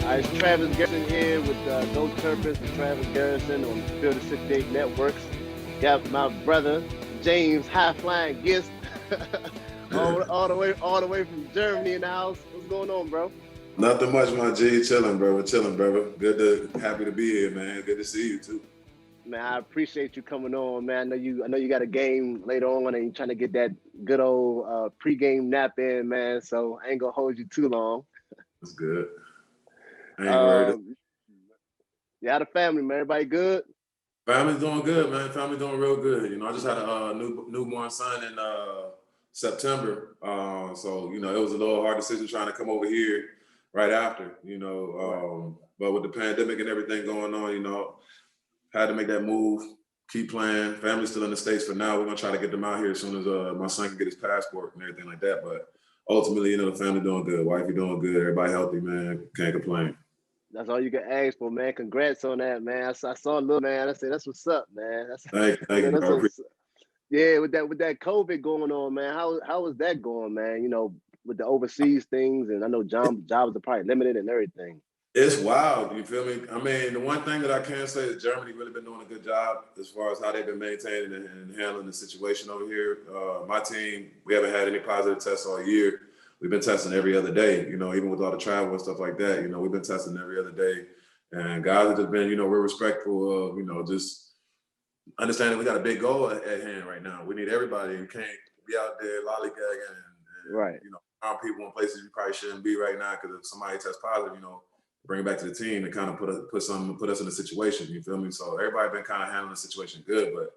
It's Travis Garrison here with Go Terrapins with Travis Garrison on Field of 68 Networks. Got my brother James High Flying Gist all the way from Germany in the house. What's going on, bro? Nothing much, my G. Chilling, brother. Chilling, brother. Happy to be here, man. Good to see you too. Man, I appreciate you coming on, man. I know you got a game later on, and you're trying to get that good old pregame nap in, man. So I ain't gonna hold you too long. That's good. I ain't worried. You had a family, man. Everybody good? Family's doing good, man. Family doing real good. I just had a newborn son in September. So it was a little hard decision trying to come over here right after. But with the pandemic and everything going on, had to make that move. Keep playing. Family's still in the States for now. We're gonna try to get them out here as soon as my son can get his passport and everything like that. But ultimately, the family doing good. Wifey doing good. Everybody healthy, man. Can't complain. That's all you can ask for, man. Congrats on that, man. I saw a little man. I said, "That's what's up, man." Thank you, bro. Yeah, with that COVID going on, man. How is that going, man? With the overseas things, and I know jobs are probably limited and everything. It's wild. You feel me? I mean, the one thing that I can say is Germany really been doing a good job as far as how they've been maintaining and handling the situation over here. My team, we haven't had any positive tests all year. We've been testing every other day, even with all the travel and stuff like that. We've been testing every other day. And guys have just been, we're respectful of, just understanding we got a big goal at hand right now. We need everybody. You can't be out there lollygagging and right. Around people in places you probably shouldn't be right now because if somebody tests positive, bring it back to the team and kind of put us in a situation. You feel me? So everybody been kind of handling the situation good, but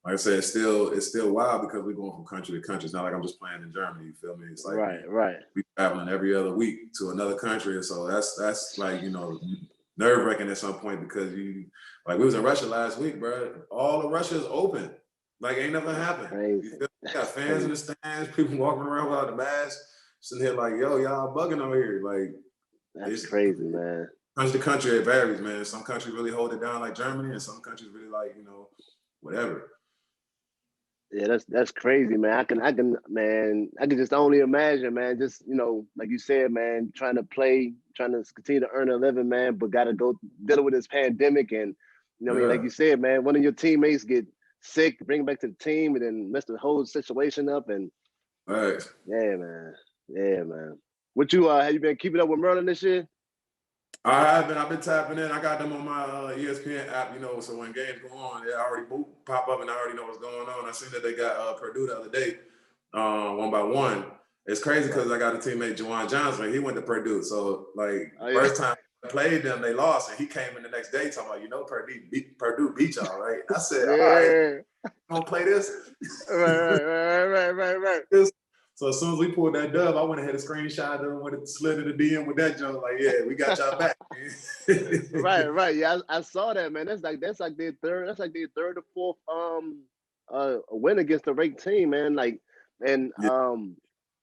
like I said, it's still wild because we're going from country to country. It's not like I'm just playing in Germany. You feel me? It's like right. We traveling every other week to another country, and so that's like nerve wracking at some point because we was in Russia last week, bro. All of Russia is open, like ain't nothing happened. Crazy. You got fans in the stands, people walking around without the mask, sitting here like, yo, y'all bugging over here, like. That's crazy, man. Country to country, it varies, man. Some countries really hold it down like Germany, and some countries really like, whatever. Yeah, that's crazy, man. I can just only imagine, man. Just like you said, man, trying to continue to earn a living, man, but got to go dealing with this pandemic, and like you said, man, one of your teammates get sick, bring back to the team, and then mess the whole situation up, and right. Yeah, man. What have you been keeping up with Merlin this year? I have been. I've been tapping in. I got them on my ESPN app, so when games go on, they already pop up and I already know what's going on. I seen that they got Purdue the other day, 1-1. It's crazy because I got a teammate, Juwan Johnson. He went to Purdue. So, first time I played them, they lost. And he came in the next day talking about, Purdue beat y'all, right? I said, all right, don't play this. Right. So as soon as we pulled that dub, I went ahead and screenshot them, went and slid in the DM with that jump. Like, yeah, we got y'all back. right. Yeah, I saw that, man. That's like their third. That's like their third or fourth win against the ranked team, man. And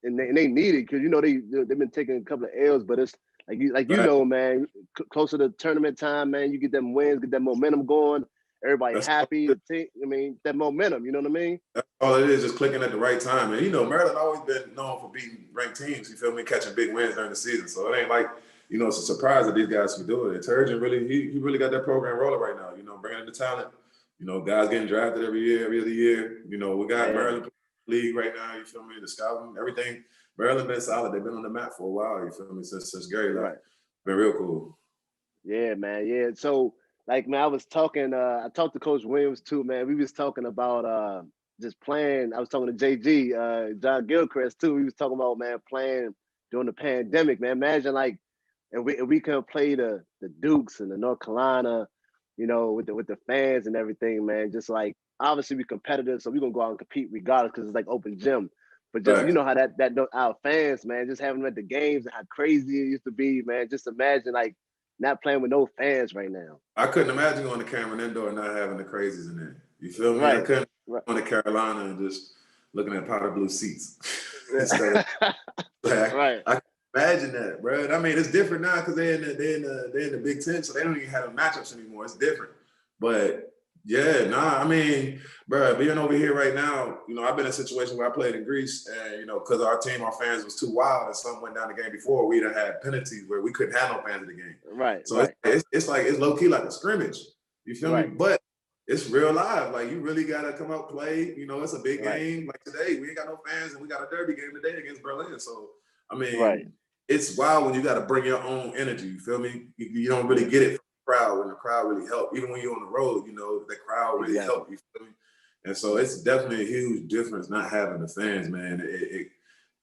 they need it because they've been taking a couple of L's, but it's man. Closer to tournament time, man, you get them wins, get that momentum going. Everybody happy. That momentum, you know what I mean? That's all it is, just clicking at the right time. And, Maryland always been known for beating ranked teams, you feel me, catching big wins during the season. So it ain't like, it's a surprise that these guys can do it. Turgeon really, he really got that program rolling right now, bringing in the talent. Guys getting drafted every other year. We got Maryland league right now, you feel me, the scouting, everything. Maryland been solid. They've been on the map for a while, you feel me, since Gary left. Right. Been real cool. Yeah, man, yeah. So, man, I talked to Coach Williams too, man. We was talking about just playing. I was talking to JG, John Gilchrist too. We was talking about, man, playing during the pandemic, man. Imagine if we could play the Dukes and the North Carolina, with the fans and everything, man. Just obviously we competitive, so we're gonna go out and compete regardless because it's like open gym. But just how that our fans, man, just having them at the games and how crazy it used to be, man. Just imagine not playing with no fans right now. I couldn't imagine going to Cameron Indoor and not having the crazies in there. You feel me? Right. I couldn't go to Carolina and just looking at powder blue seats. Right. I can imagine that, bro. I mean, it's different now because they're in the Big Ten, so they don't even have the matchups anymore. It's different. But Yeah, nah, I mean, bro, being over here right now, you know, I've been in a situation where I played in Greece and, you know, because our team, our fans was too wild and some went down the game before, we done had penalties where we couldn't have no fans in the game. Right, So right, it's like, it's low key like a scrimmage. You feel me? right, But it's real live. Like, you really got to come out play. You know, it's a big right, game. Like today, we ain't got no fans and we got a derby game today against Berlin. So, I right. mean, it's wild when you got to bring your own energy. You feel me? You don't really Yeah, get it crowd when the crowd really help. Even when you're on the road, you know, the crowd really exactly. help. You feel me? And so Yeah, it's definitely a huge difference not having the fans, man.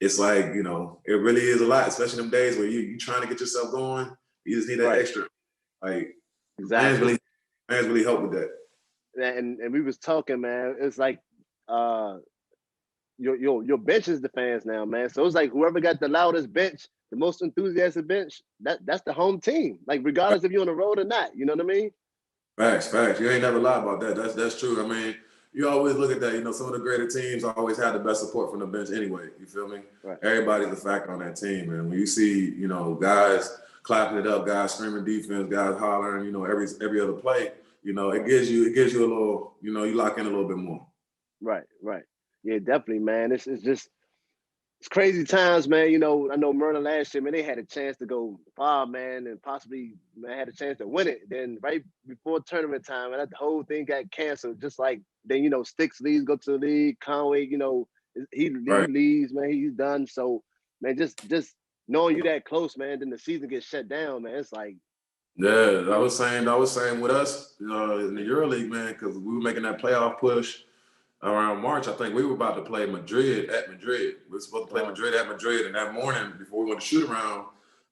It's like, you know, it really is a lot, especially them days where you trying to get yourself going. You just need that right, extra. Like fans exactly. really fans really help with that. And we was talking, man. It's like uh your bench is the fans now, man. So it's like whoever got the loudest bench, the most enthusiastic bench, that's the home team. Like regardless if you're on the road or not, you know what I mean? Facts, facts. You ain't never lied about that. That's true. I mean, you always look at that. You know, some of the greater teams always have the best support from the bench anyway. You feel me? Right, Everybody's a factor on that team, man. When you see, you know, guys clapping it up, guys screaming defense, guys hollering, you know, every other play, you know, it right, gives you a little, you know, you lock in a little bit more. right, right. Yeah, definitely, man. It's just it's crazy times, man. You know, I know Merlin last year, man, they had a chance to go far, man, and possibly man, had a chance to win it. Then right before tournament time, and that the whole thing got canceled. Just like then, you know, Sticks leaves, go to the league. Conway, you know, he Right. leaves, man. He's done. So, man, just knowing you that close, man, then the season gets shut down, man. It's like, Yeah, you know, I was saying with us, in the EuroLeague, man, because we were making that playoff push around March. I think we were about to play Madrid at Madrid. We were supposed to play Madrid at Madrid, and that morning before we went to shoot around,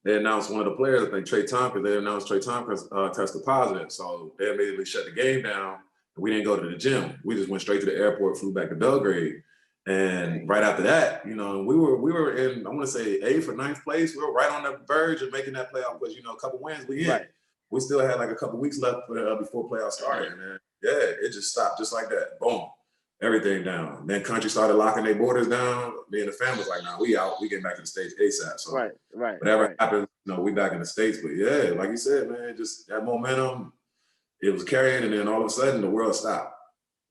they announced one of the players, I think Trey Tompkins, they announced Trey Tompkins tested positive. So they immediately shut the game down, and we didn't go to the gym. We just went straight to the airport, flew back to Belgrade. And dang, right after that, you know, we were in, I want to say 8th or 9th place. We were right on the verge of making that playoff push. You know, a couple wins, we in. right, We still had like a couple weeks left before playoffs started, and then, yeah, it just stopped just like that. Boom, everything down. Then country started locking their borders down. Me and the family was like, "Nah, we out. We getting back to the States ASAP." So right, right, whatever right. happens, you know, we back in the States. But yeah, like you said, man, just that momentum, it was carrying, and then all of a sudden the world stopped.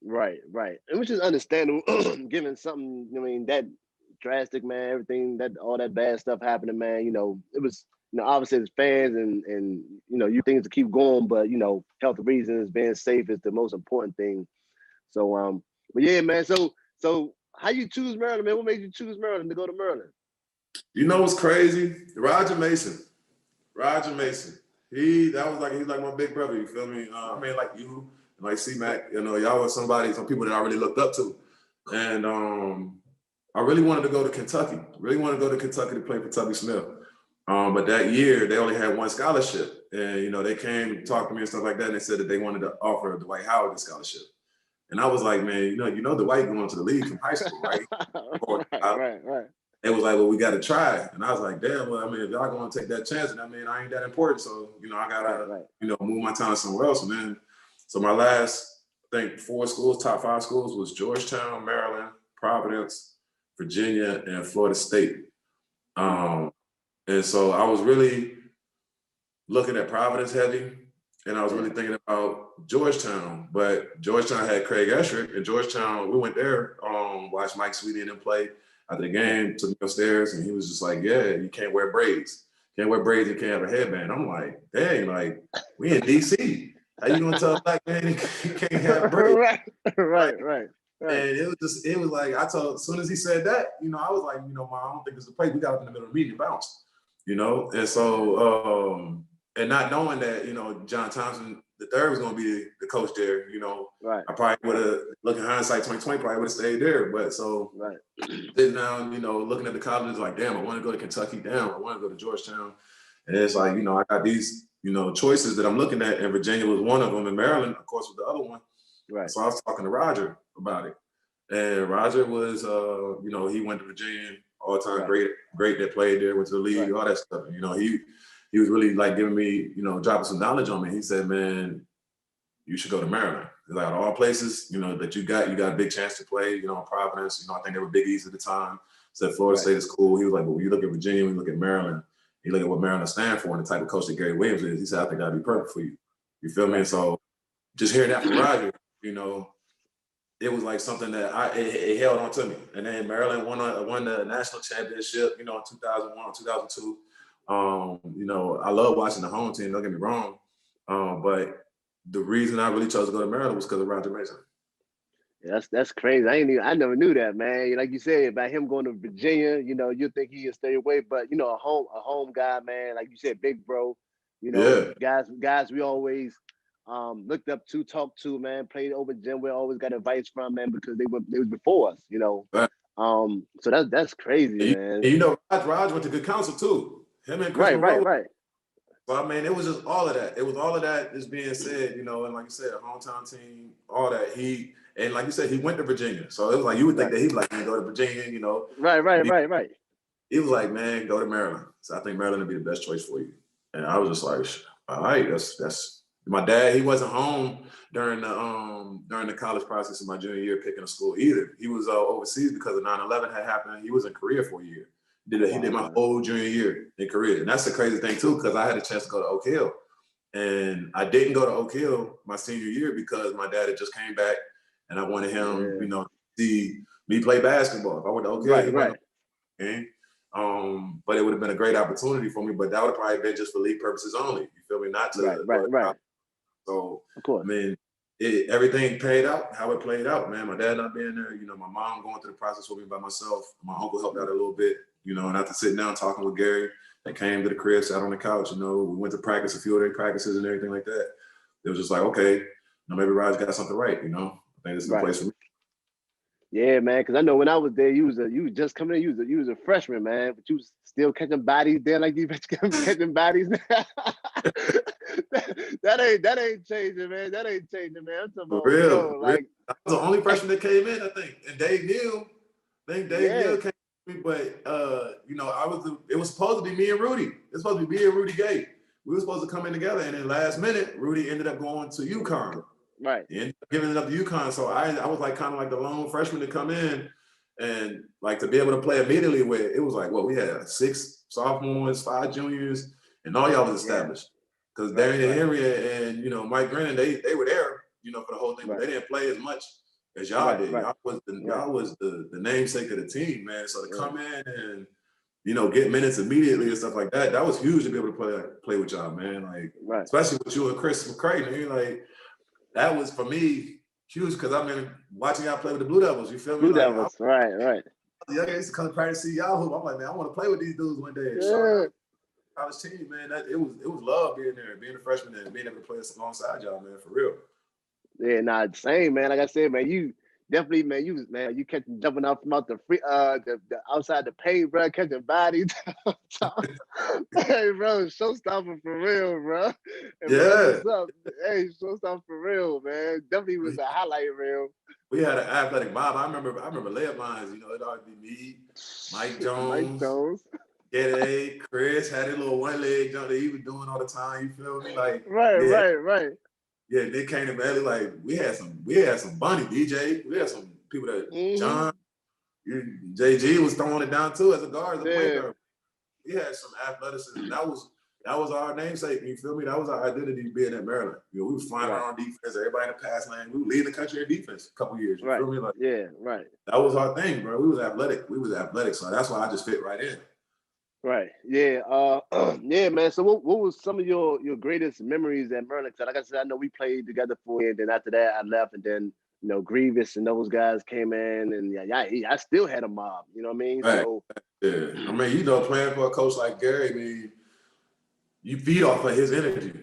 Right, right. And which is understandable given something, I mean, that drastic, man, everything that all that bad stuff happening, man, you know, it was, you know, obviously as fans and you know, you things to keep going, but you know, health reasons, being safe is the most important thing. So but yeah, man, so how you choose Maryland, man? What made you choose Maryland to go to Maryland? You know what's crazy? Roger Mason. Roger Mason. He's like my big brother. You feel me? I mean, like you, like C Mac. You know, y'all was some people that I really looked up to, and I really wanted to go to Kentucky. Really wanted to go to Kentucky to play for Tubby Smith. But that year they only had one scholarship, and you know they came and talked to me and stuff like that, and they said that they wanted to offer Dwight Howard the scholarship. And I was like, man, you know, Dwight going to the league from high school, right? Right, right, right. It was like, well, we got to try. And I was like, damn, well, I mean, if y'all going to take that chance, and I mean, I ain't that important. So, you know, I got Right, to, right. you know, move my time somewhere else. And then, so my last, I think, 4 schools, top 5 schools was Georgetown, Maryland, Providence, Virginia, and Florida State. And so I was really looking at Providence heavy, and I was really thinking about Georgetown. But Georgetown had Craig Esherick, and Georgetown, we went there, watched Mike Sweetie and them play. After the game, took me upstairs, and he was just like, yeah, you can't wear braids. Can't wear braids, you can't have a headband. I'm like, dang, like, we in DC. How you gonna tell a black man he can't have braids? Right, Like, right, right. Right. and it was like, as soon as he said that, you know, I was like, you know, Mom, I don't think this is a play. We got up in the middle of the meeting and bounced, you know? And so, and not knowing that, you know, John Thompson III was going to be the coach there, you know, Right. I probably would have, looking hindsight 2020, probably would have stayed there. But so Right. sitting down, you know, looking at the colleges like, damn, I want to go to Kentucky, damn, I want to go to Georgetown. And it's like, you know, I got these, you know, choices that I'm looking at, and Virginia was one of them, and Maryland, of course, was the other one. Right. So I was talking to Roger about it. And Roger was, you know, he went to Virginia, all-time great that played there, went to the league, all that stuff. You know, he was really like giving me, you know, dropping some knowledge on me. He said, man, you should go to Maryland. Like all places, you know, that you got a big chance to play, you know, in Providence. You know, I think they were Big East at the time. Said Florida State is cool. He was like, but when you look at Virginia, when you look at Maryland, you look at what Maryland stands for and the type of coach that Gary Williams is, he said, I think that'd be perfect for you. You feel me? And so just hearing that from Roger, you know, it was like something that it held on to me. And then Maryland won the national championship, you know, in 2001 or 2002. You know, I love watching the home team, don't get me wrong. But the reason I really chose to go to Maryland was because of Roger Mason. Yeah, that's crazy. I never knew that, man. Like you said, about him going to Virginia, you know, you think he'd stay away, but you know, a home guy, man. Like you said, big bro. You know, guys we always looked up to, talked to, man. Played over gym. We always got advice from, man, because they was before us, you know. Right. So that's crazy, man. And you know, Raj went to good counsel too. Him and Chris Monroe. Right. So I mean, it was just all of that. It was all of that is being said, you know, and like you said, a hometown team, all that. And like you said, he went to Virginia. So it was like you would think that he'd like go to Virginia, you know. Right. He was like, man, go to Maryland. So I think Maryland would be the best choice for you. And I was just like, all right, that's my dad. He wasn't home during the college process in my junior year picking a school either. He was overseas because of 9/11 had happened. He was in Korea for a year. He did my whole junior year in Korea. And that's the crazy thing too, because I had a chance to go to Oak Hill. And I didn't go to Oak Hill my senior year because my dad had just came back and I wanted him, you know, to see me play basketball. If I went to Oak Hill, he went to game. But it would have been a great opportunity for me, but that would have probably been just for league purposes only. You feel me? Not to right. So of course. I mean, everything played out how it played out, man. My dad not being there, you know, my mom going through the process with me by myself. My uncle helped out a little bit, you know, and after sitting down talking with Gary, they came to the crib, sat on the couch, you know, we went to practice, a few of their practices and everything like that. It was just like, okay, you know, maybe Raj got something right, you know. I think this is the place for me. Yeah, man, because I know when I was there, you was just coming in, you was a freshman, man, but you was still catching bodies there like you catching bodies. that ain't changing, man. That ain't changing, man. I'm talking about, for real, bro, like I was the only freshman that came in, I think. And Dave Neal came in, but you know, it was supposed to be me and Rudy. It was supposed to be me and Rudy Gay. We were supposed to come in together, and then last minute, Rudy ended up going to UConn. Right. He ended up giving it up to UConn. So I was like kind of like the lone freshman to come in and like to be able to play immediately with it was like, well, we had 6 sophomores, 5 juniors, and all y'all was established. Because Darian Henry and, you know, Mike Grennan, they were there, you know, for the whole thing, but they didn't play as much as y'all did. Y'all was the namesake of the team, man. So to come in and, you know, get minutes immediately and stuff like that, that was huge to be able to play with y'all, man. Like, especially with you and Chris McCray, man. Like, that was for me huge because I've been watching y'all play with the Blue Devils. You feel me? Blue Devils, right. Yeah, I used to come to practice, see y'all hoop. I'm like, man, I want to play with these dudes one day. College team, man. It was love being there, being a freshman and being able to play alongside y'all, man, for real. Yeah, nah, same, man. Like I said, man, you definitely, man, you catching jumping out from out the outside the paint, bro, catching bodies. Hey, bro, showstopper for real, bro. And what's up? Hey, showstopper for real, man. Definitely was a highlight reel. We had an athletic mob. I remember layup lines. You know, it'd always be me, Mike Jones. Yeah, Chris had a little one leg jump that he was doing all the time. You feel me? Like right. Yeah, Nick came to Valley. Like we had some Bunny DJ. We had some people that John, JG was throwing it down too as a guard, as a point guard. We had some athleticism. That was our namesake. You feel me? That was our identity being at Maryland. You know, we was flying around defense. Everybody in the pass lane. We were leading the country in defense a couple years. You feel me? Like that was our thing, bro. We was athletic. So that's why I just fit right in. Right. Yeah. Yeah, man. So what was some of your greatest memories at Maryland? Like I said, I know we played together for a year, and then after that I left, and then, you know, Grievous and those guys came in, and I still had a mob. You know what I mean? Right. So I mean, you know, playing for a coach like Gary, I mean, you feed off of his energy.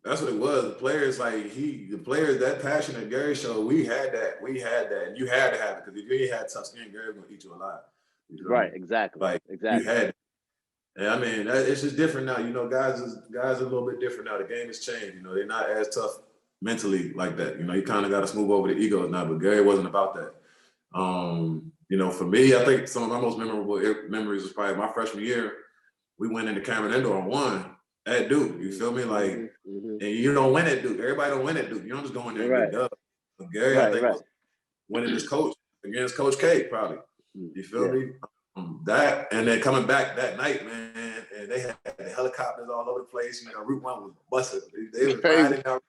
That's what it was. The players, that passion that Gary showed, we had that, and you had to have it because if you ain't had tough skin, Gary was gonna eat you alive. You know? Right. Exactly. You had it. And I mean, it's just different now. You know, guys are a little bit different now. The game has changed. You know, they're not as tough mentally like that. You know, you kind of got to smooth over the egos now. But Gary wasn't about that. You know, for me, I think some of my most memorable memories was probably my freshman year. We went into Cameron Indoor and won at Duke. You feel me? Like, and you don't win at Duke. Everybody don't win at Duke. You don't just go in there and get dub. But Gary, I think, was winning his coach against Coach K, probably. You feel me? That and then coming back that night, man, and they had the helicopters all over the place. You know, Route 1 was busted. They were riding down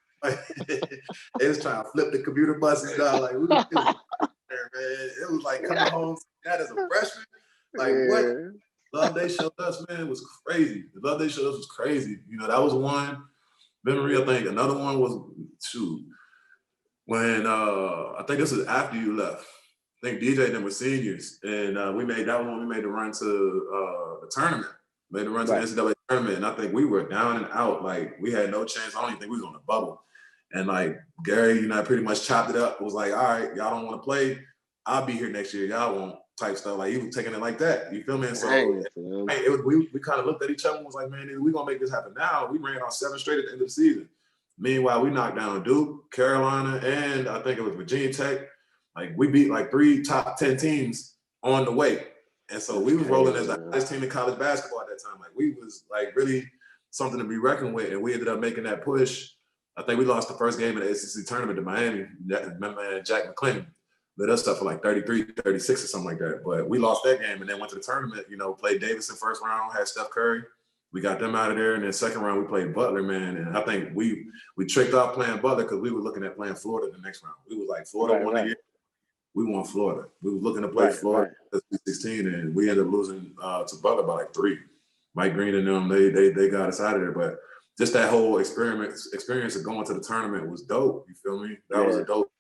They was trying to flip the computer buses down. Like, man, it was like coming home that as a freshman. Like, what love they showed us, man, was crazy. The love they showed us was crazy. You know, that was one memory. I think another one was when I think this was after you left. I think DJ and them were seniors, and we made that one. We made the run to the tournament. Made the run to the NCAA tournament, and I think we were down and out. Like, we had no chance. I don't even think we was on the bubble. And like Gary, you know, I pretty much chopped it up. It was like, all right, y'all don't want to play. I'll be here next year. Y'all won't, type stuff. Like, he was taking it like that. You feel me? And so we kind of looked at each other and was like, man, we gonna make this happen now. We ran on 7 straight at the end of the season. Meanwhile, we knocked down Duke, Carolina, and I think it was Virginia Tech. Like, we beat like 3 top 10 teams on the way. And so we was rolling as the highest team in college basketball at that time. Like, we was like really something to be reckoned with. And we ended up making that push. I think we lost the first game in the SEC tournament to Miami. My man, Jack McClendon, lit us up for like 33, 36 or something like that. But we lost that game and then went to the tournament, you know, played Davidson first round, had Steph Curry. We got them out of there. And then second round, we played Butler, man. And I think we tricked off playing Butler because we were looking at playing Florida the next round. We was like, Florida won the year. We won Florida. We were looking to play Florida at 16, and we ended up losing to Butler by like 3. Mike Green and them, they got us out of there. But just that whole experience of going to the tournament was dope. You feel me? That was a dope.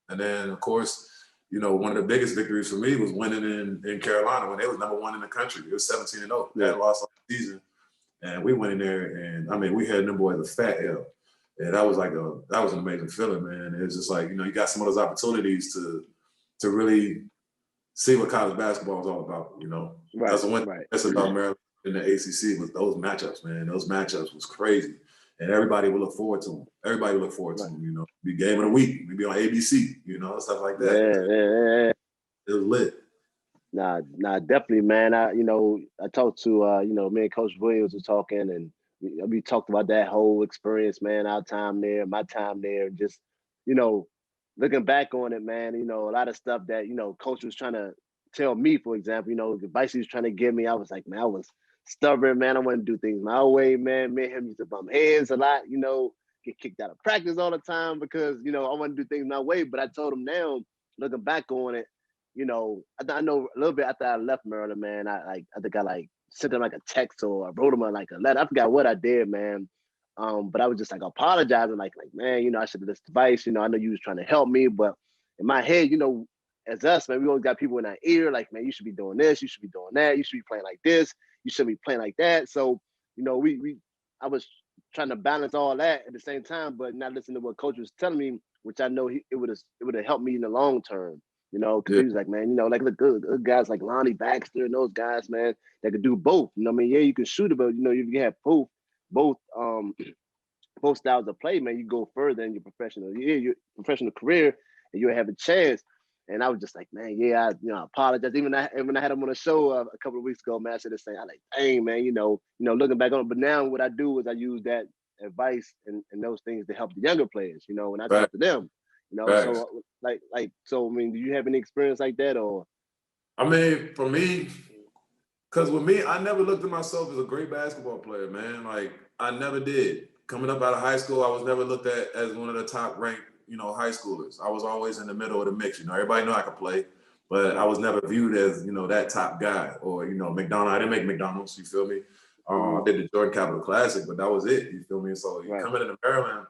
And then, of course, you know, one of the biggest victories for me was winning in Carolina when they was #1 in the country. It was 17-0. They had lost all season. And we went in there, and I mean, we had them boys a fat L. And that was like that was an amazing feeling, man. It was just like, you know, you got some of those opportunities to really see what college basketball is all about, you know. That's the one that's about Maryland in the ACC was those matchups, man. Those matchups was crazy. And everybody would look forward to them. Everybody would look forward to them, you know. Be game of the week. We'd be on ABC, you know, stuff like that. It was lit. Nah, definitely, man. I talked to, me and Coach Williams were talking, and we talked about that whole experience, man, our time there, my time there, just, you know, looking back on it, man, you know, a lot of stuff that, you know, Coach was trying to tell me, for example, you know, the advice he was trying to give me, I was like, man, I was stubborn, man. I wanted to do things my way, man. Me and him used to bump heads a lot, you know, get kicked out of practice all the time because, you know, I want to do things my way. But I told him now, looking back on it, you know, I know a little bit after I left Maryland, man, I think I sent him like a text or I wrote him like a letter. I forgot what I did, man. But I was just like apologizing, like, man, you know, I should have listened to advice. You know, I know you was trying to help me, but in my head, you know, as us, man, we always got people in our ear, like, man, you should be doing this, you should be doing that, you should be playing like this, you should be playing like that. So, you know, I was trying to balance all that at the same time, but not listening to what Coach was telling me, which I know it would have helped me in the long term. You know, because he was like, man, you know, like look, good guys like Lonnie Baxter and those guys, man, that could do both. You know what I mean? Yeah, you can shoot it, but you know, you can have both styles of play, man. You go further in your your professional career, and you'll have a chance. And I was just like, man, yeah, I apologize. Even when I had him on a show a couple of weeks ago, man, I said the same. I like, dang, man, you know, looking back on it. But now what I do is I use that advice and those things to help the younger players. You know, when I talk to them. You know, so so I mean, do you have any experience like that, or? I mean, for me, because with me, I never looked at myself as a great basketball player, man. Like, I never did. Coming up out of high school, I was never looked at as one of the top ranked, you know, high schoolers. I was always in the middle of the mix. You know, everybody knew I could play, but I was never viewed as, you know, that top guy or, you know, McDonald's. I didn't make McDonald's, you feel me? I did the Jordan Capital Classic, but that was it, you feel me? So coming into Maryland,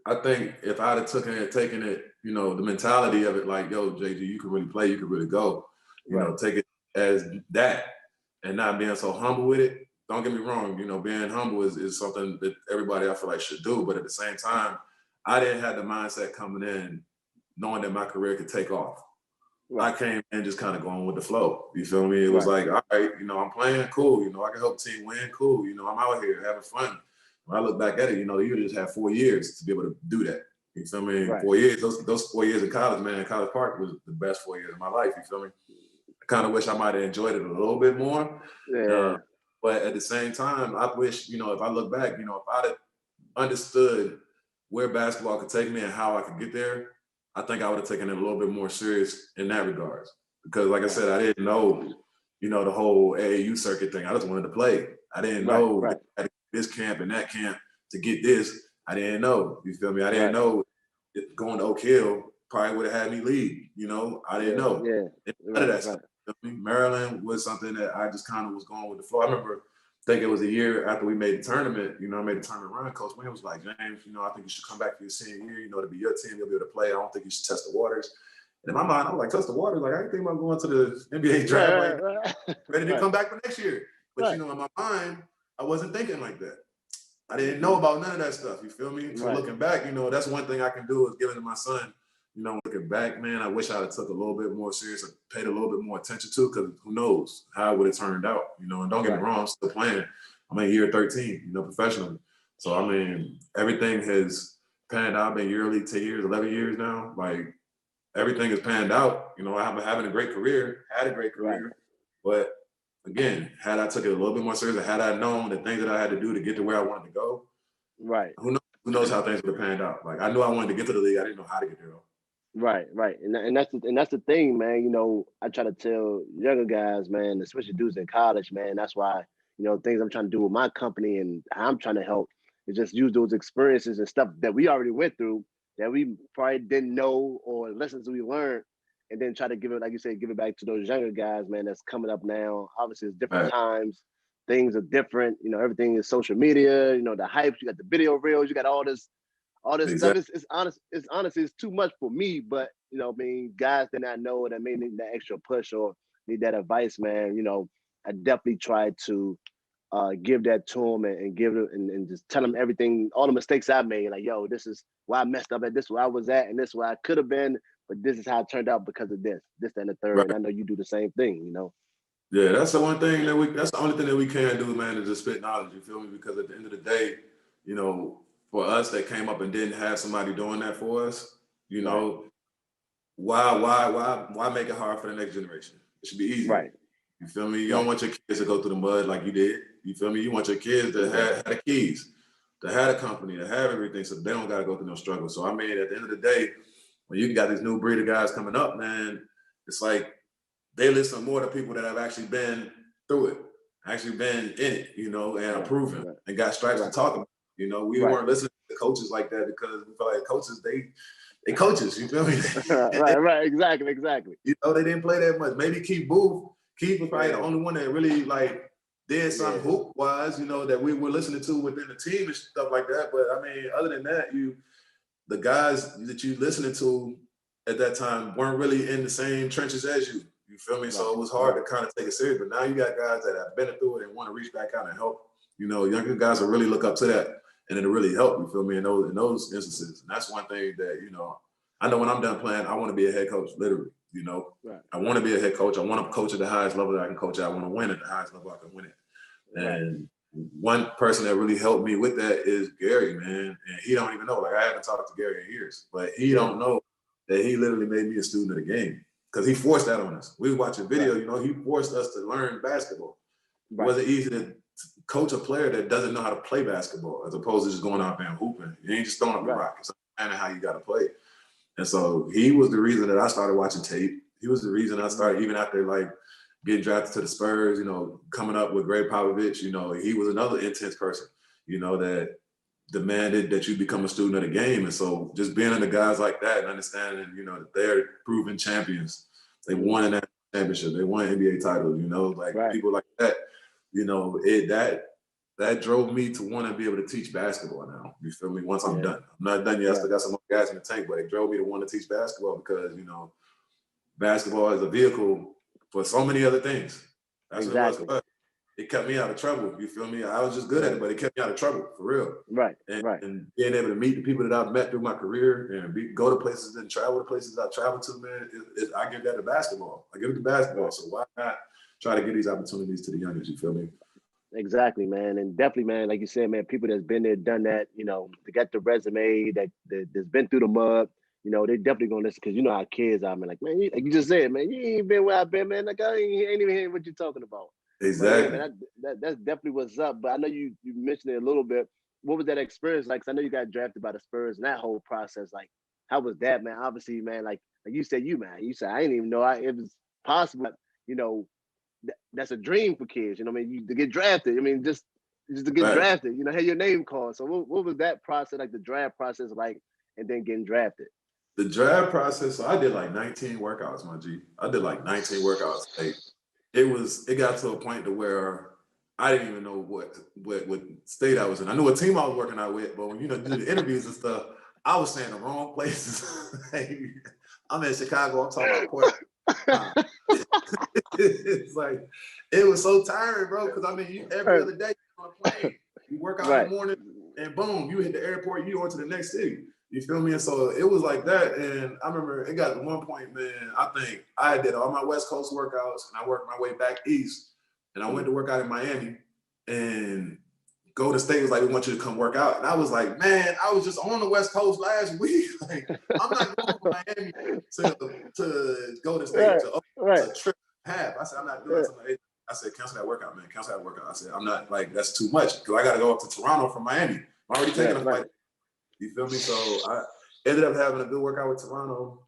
I think if I'd have taken it, you know, the mentality of it, like, yo, JG, you can really play, you can really go, you know, take it as that and not being so humble with it. Don't get me wrong, you know, being humble is something that everybody I feel like should do. But at the same time, I didn't have the mindset coming in knowing that my career could take off. I came in just kind of going with the flow. You feel me? It was like, all right, you know, I'm playing, cool. You know, I can help the team win, cool. You know, I'm out here having fun. When I look back at it, you know, you just have 4 years to be able to do that. You feel me? 4 years, those 4 years in college, man, College Park was the best 4 years of my life. You feel me? I kind of wish I might have enjoyed it a little bit more. But at the same time, I wish, you know, if I look back, you know, if I'd have understood where basketball could take me and how I could get there, I think I would have taken it a little bit more serious in that regards. Because like I said, I didn't know, you know, the whole AAU circuit thing. I just wanted to play. I didn't know this camp and that camp to get this. I didn't know. You feel me? I didn't Right. know going to Oak Hill probably would have had me leave. You know, I didn't know. Yeah. None of Right. that stuff. You know what I mean? Maryland was something that I just kind of was going with the flow. I remember, I think it was a year after we made the tournament. You know, I made the tournament run. Coach Wayne was like, James, you know, I think you should come back for your senior year. You know, to be your team, you'll be able to play. I don't think you should test the waters. And in my mind, I was like, test the waters. Like, I didn't think about going to the NBA draft right now. Ready to come back for next year. But you know, in my mind, I wasn't thinking like that. I didn't know about none of that stuff. You feel me? So looking back, you know, that's one thing I can do is give it to my son. You know, looking back, man, I wish I'd have took a little bit more serious and paid a little bit more attention to, because who knows how it would have turned out. You know, and don't get me wrong, I'm still playing. I'm in year 13, you know, professionally. So I mean, everything has panned out. I've been yearly 10 years, 11 years now. Like everything has panned out. You know, I'm having a great career, had a great career, but again, had I took it a little bit more seriously, had I known the things that I had to do to get to where I wanted to go, who knows how things would have panned out. Like I knew I wanted to get to the league, I didn't know how to get there. Right, and that's the thing, man. You know, I try to tell younger guys, man, especially dudes in college, man. That's why, you know, things I'm trying to do with my company and how I'm trying to help is just use those experiences and stuff that we already went through that we probably didn't know, or lessons we learned, and then try to give it, like you said, give it back to those younger guys, man, that's coming up now. Obviously, it's different times. Things are different. You know, everything is social media. You know, the hype. You got the video reels. You got all this stuff. It's honest. It's honestly, it's too much for me. But you know, I mean, guys that I know that may need that extra push or need that advice, man. You know, I definitely try to give that to them and give it and just tell them everything, all the mistakes I made. Like, yo, this is why I messed up at, this is where I was at, and this is where I could have been, but this is how it turned out because of this, and the third. And I know you do the same thing, you know. Yeah, that's the one thing that's the only thing that we can do, man, is just spit knowledge. You feel me? Because at the end of the day, you know, for us that came up and didn't have somebody doing that for us, you know, why make it hard for the next generation? It should be easy. Right. You feel me? You don't want your kids to go through the mud like you did. You feel me? You want your kids to have the keys, to have a company, to have everything, so they don't got to go through no struggle. So I mean, at the end of the day, when you got these new breed of guys coming up, man, it's like they listen more to people that have actually been through it, actually been in it, you know, and proven and got stripes to talk about it. You know, we weren't listening to coaches like that because we felt like coaches, they coaches, you feel me? right, exactly. You know, they didn't play that much. Maybe Keith Booth. Keith was probably the only one that really like did something hoop-wise, you know, that we were listening to within the team and stuff like that. But I mean, other than that, the guys that you listening to at that time weren't really in the same trenches as you. You feel me? So it was hard to kind of take it serious. But now you got guys that have been through it and want to reach back out and help. You know, younger guys will really look up to that and it'll really help. You feel me? In those instances. And that's one thing that, you know, I know when I'm done playing, I want to be a head coach, literally. You know, I want to be a head coach. I want to coach at the highest level that I can coach at. I want to win at the highest level I can win it. And one person that really helped me with that is Gary, man. And he don't even know. Like, I haven't talked to Gary in years, but he don't know that he literally made me a student of the game. Because he forced that on us. We were watching video, you know, he forced us to learn basketball. It wasn't easy to coach a player that doesn't know how to play basketball, as opposed to just going out there and hooping. You ain't just throwing up a rock. It's understanding how you got to play. And so he was the reason that I started watching tape. He was the reason I started, even after like getting drafted to the Spurs, you know, coming up with Greg Popovich, you know, he was another intense person, you know, that demanded that you become a student of the game. And so just being under guys like that and understanding, you know, that they're proven champions. They won an championship. They won NBA titles, you know, like people like that, you know, that drove me to want to be able to teach basketball now. You feel me? Once I'm done. I'm not done yet. I still got some more guys in the tank, but it drove me to want to teach basketball because, you know, basketball is a vehicle for so many other things. That's what it was for us. It kept me out of trouble. You feel me? I was just good at it, but it kept me out of trouble for real. And being able to meet the people that I've met through my career and go to places and travel to places I've traveled to, man, I give that to basketball. I give it to basketball. So why not try to give these opportunities to the youngest? You feel me? Exactly, man. And definitely, man, like you said, man, people that's been there, done that, you know, they got the resume that's been through the mud, you know, they definitely gonna listen because you know how kids are, man. Like, man, like you just said, man, you ain't been where I've been, man. Like, I ain't even hearing what you're talking about. Exactly. But yeah, man, that's definitely what's up. But I know you mentioned it a little bit. What was that experience like? 'Cause I know you got drafted by the Spurs and that whole process. Like, how was that, man? Obviously, man, like you said, you said I didn't even know it was possible. You know, that's a dream for kids. You know what I mean? To get drafted. I mean, just just to get Right. drafted. You know, have your name called. So what was that process, like the draft process, like, and then getting drafted? The draft process, so I did like 19 workouts, my G. I did like 19 workouts. Like, it got to a point to where I didn't even know what state I was in. I knew what team I was working out with, but when you know do the interviews and stuff, I was saying the wrong places. Like, I'm in Chicago. I'm talking about Portland. It's like it was so tiring, bro. Because I mean, every other day you're on a plane, you work out in the morning, and boom, you hit the airport. You go to the next city. You feel me? And so it was like that. And I remember it got to one point, man. I think I did all my West Coast workouts, and I worked my way back east. And I went to work out in Miami, and Golden State was like, "We want you to come work out." And I was like, "Man, I was just on the West Coast last week. Like, I'm not going from Miami to Golden State to a trip and a half." I said, "I'm not doing something." I said, "Cancel that workout, man. Cancel that workout." I said, "I'm not, like, that's too much because I got to go up to Toronto from Miami. I'm already taking a flight." You feel me? So I ended up having a good workout with Toronto.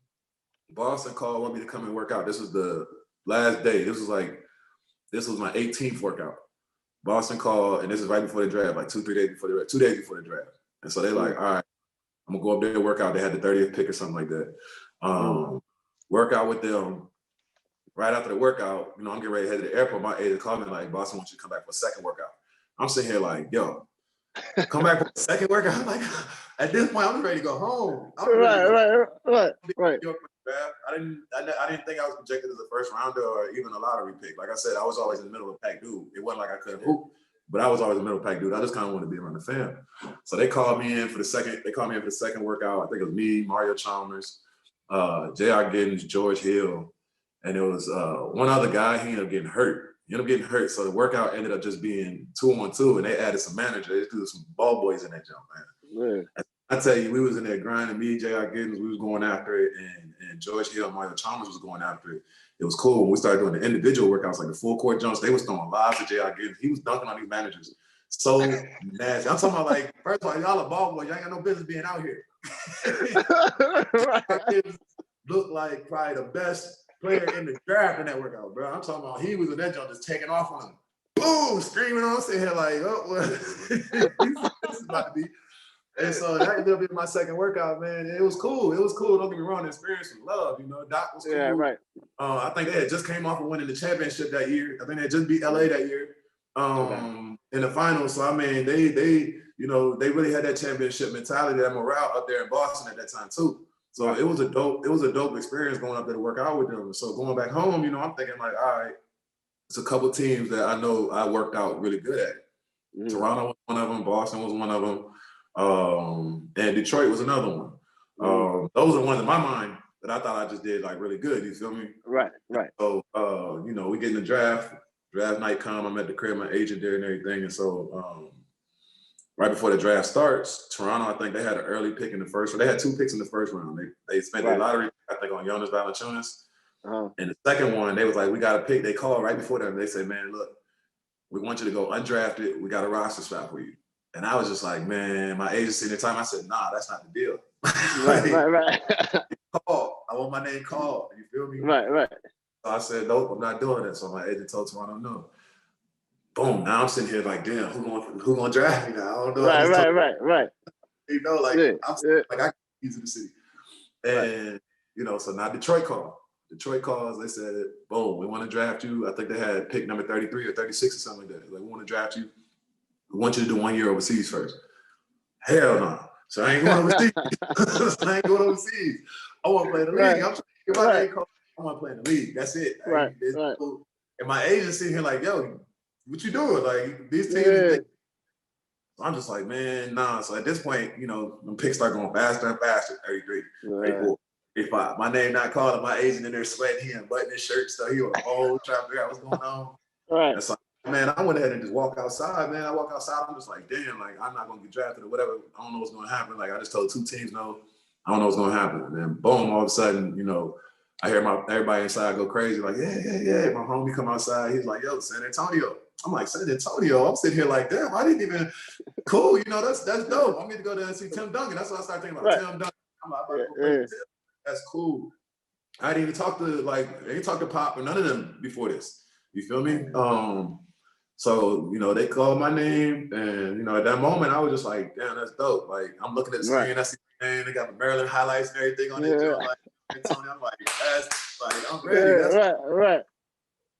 Boston called, wanted me to come and work out. This was the last day. This was my 18th workout. Boston called, and this is right before the draft, like 2 days before the draft, 2 days before the draft. And so they're like, "All right, I'm gonna go up there and work out." They had the 30th pick or something like that. Work out with them. Right after the workout, you know, I'm getting ready to head to the airport. My agent called me like, "Boston wants you to come back for a second workout." I'm sitting here like, "Yo, come back for a second workout?" I'm like, at this point, I'm ready to go home. Right. I didn't think I was projected as a first rounder or even a lottery pick. Like I said, I was always in the middle of the pack dude. It wasn't like I couldn't hoop, but I was always in the middle of the pack dude. I just kind of wanted to be around the fam. So they called me in for the second. They called me in for the second workout. I think it was me, Mario Chalmers, J.R. Giddens, George Hill, and it was one other guy. He ended up getting hurt. So the workout ended up just being 2-on-2, and they added some managers. They threw some ball boys in that jump, man. I tell you, we was in there grinding. Me, J.R. Giddens, we was going after it, and George Hill and Mario Chalmers was going after it. It was cool. When we started doing the individual workouts, like the full court jumps, they was throwing lives to J.R. Giddens. He was dunking on these managers. So nasty. I'm talking about, like, first of all, y'all are ball boys. Y'all ain't got no business being out here. Looked like probably the best player in the draft in that workout, bro. I'm talking about he was in that jump just taking off on him. Boom, screaming on, sitting here like, "Oh, well, this is about to be." And so that ended up being my second workout, man. It was cool. Don't get me wrong. The experience was love. You know, Doc was cool. Yeah, right. I think they had just came off of winning the championship that year. I think they just beat LA that year in the finals. So I mean, they you know, they really had that championship mentality, that morale up there in Boston at that time too. So it was a dope experience going up there to work out with them. So going back home, you know, I'm thinking like, all right, it's a couple teams that I know I worked out really good at. Toronto was one of them. Boston was one of them. And Detroit was another one. Those are ones in my mind that I thought I just did like really good. You feel me? Right. So, you know, we get in the draft night come, I'm at the crib, my agent there and everything. And so, right before the draft starts, Toronto, I think they had an early pick in the first round. They had 2 picks in the first round. They spent their lottery, I think, on Jonas Valanciunas. And the second one, they was like, "We got to pick." They called right before that. They said, "Man, look, we want you to go undrafted. We got a roster spot for you." And I was just like, man, my agency at the time, I said, "Nah, that's not the deal." Right. Call. I want my name called. You feel me? Right. So I said, "Nope, I'm not doing that." So my agent told Toronto no. Boom. Now I'm sitting here like, damn, who gonna draft me now? I don't know. Right. You know, like like I can easy to see. And you know, so now Detroit called. Detroit calls, they said, "Boom, we want to draft you." I think they had pick number 33 or 36 or something like that. Like, "We want to draft you. We want you to do 1 year overseas first." Hell no. So I ain't going overseas. I want to play in the league. I'm trying to get my name called. I want to play in the league. That's it. Right. And my agent sitting here like, "Yo, what you doing? Like, these teams." I'm just like, man, nah. So at this point, you know, the picks start going faster and faster. 33, 34, 35. My name not called, and my agent in there sweating. He unbuttoned his shirt, so he was trying to figure out what's going on. Right. And so, man, I went ahead and just walk outside, man. I walk outside, I'm just like, damn, like, I'm not going to get drafted or whatever. I don't know what's going to happen. Like, I just told 2 teams no. I don't know what's going to happen. And then, boom, all of a sudden, you know, I hear everybody inside go crazy, like, yeah. My homie come outside. He's like, "Yo, San Antonio." I'm like, "San Antonio?" I'm sitting here like, damn, I didn't even, cool, you know, that's dope. I'm going to go there and see Tim Duncan. That's what I started thinking about, Tim Duncan. I'm like, Tim. That's cool. I didn't even talk to Pop or none of them before this. You feel me? So, you know, they called my name, and, you know, at that moment, I was just like, damn, that's dope. Like, I'm looking at the screen, I see the name, they got the Maryland highlights and everything on it. Like, Tony, I'm like, that's, like, I'm ready. Right.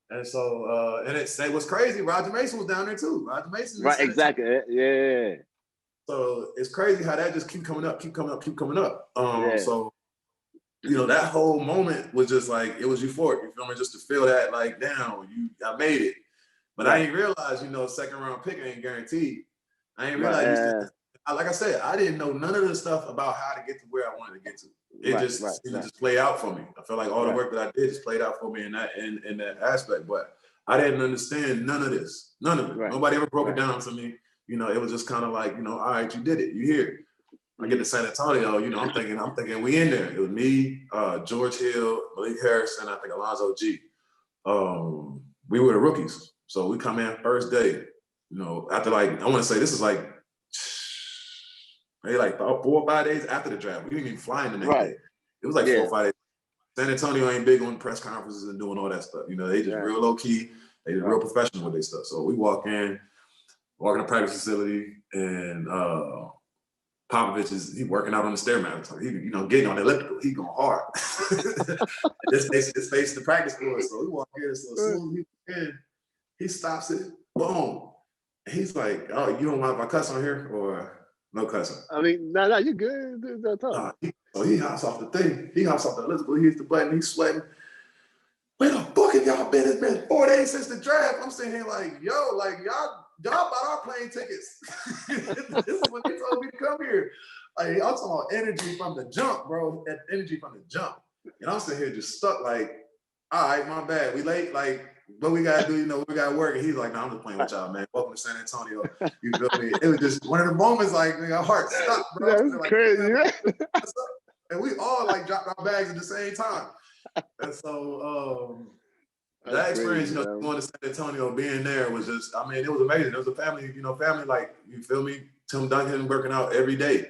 And so, and what's crazy, Roger Mason was down there too. Roger Mason. Right, exactly. Yeah. So it's crazy how that just keep coming up. Yeah. So, you know, that whole moment was just like, it was euphoric, you feel me? Just to feel that, like, damn, I made it. But I didn't realize, you know, second round pick ain't guaranteed. I didn't realize, like I said, I didn't know none of the stuff about how to get to where I wanted to get to. It just played out for me. I feel like all the work that I did just played out for me in that aspect. But I didn't understand none of this, none of it. Nobody ever broke it down to me. You know, it was just kind of like, you know, all right, you did it, you here. I get to San Antonio, you know, I'm thinking we in there. It was me, George Hill, Malik Harrison, I think Alonzo G. We were the rookies. So we come in first day, you know, after like, I want to say this is like, maybe like 4 or 5 days after the draft. We didn't even fly in the next day. It was like 4 or 5 days. San Antonio ain't big on press conferences and doing all that stuff. You know, they just real low key. They just real professional with their stuff. So we walk in the practice facility, and Popovich he working out on the stairmat. So he, you know, getting on the elliptical. He going hard. This face the practice floor. So we walk in. So as soon as he walk in, he stops it. Boom. He's like, "Oh, you don't mind if I cuss on here or no cussing?" I mean, no, you good. So he hops off the thing. He hops off the elliptical. He hits the button. He's sweating. Where the fuck have y'all been? It's been 4 days since the draft. I'm sitting here like, yo, like y'all bought our plane tickets. This is what they told me to come here. Like, I'm talking about energy from the jump, bro. That energy from the jump. And I'm sitting here just stuck like, all right, my bad. We late. Like, what we gotta do, you know, we gotta work. And he's like, no, I'm just playing with y'all, man. Welcome to San Antonio. You feel me? It was just one of the moments like, my heart stopped, bro. That's like, crazy. And we all like dropped our bags at the same time. And so that experience, you know, going to San Antonio, being there was just, I mean, it was amazing. It was a family, you know, like, you feel me? Tim Duncan working out every day.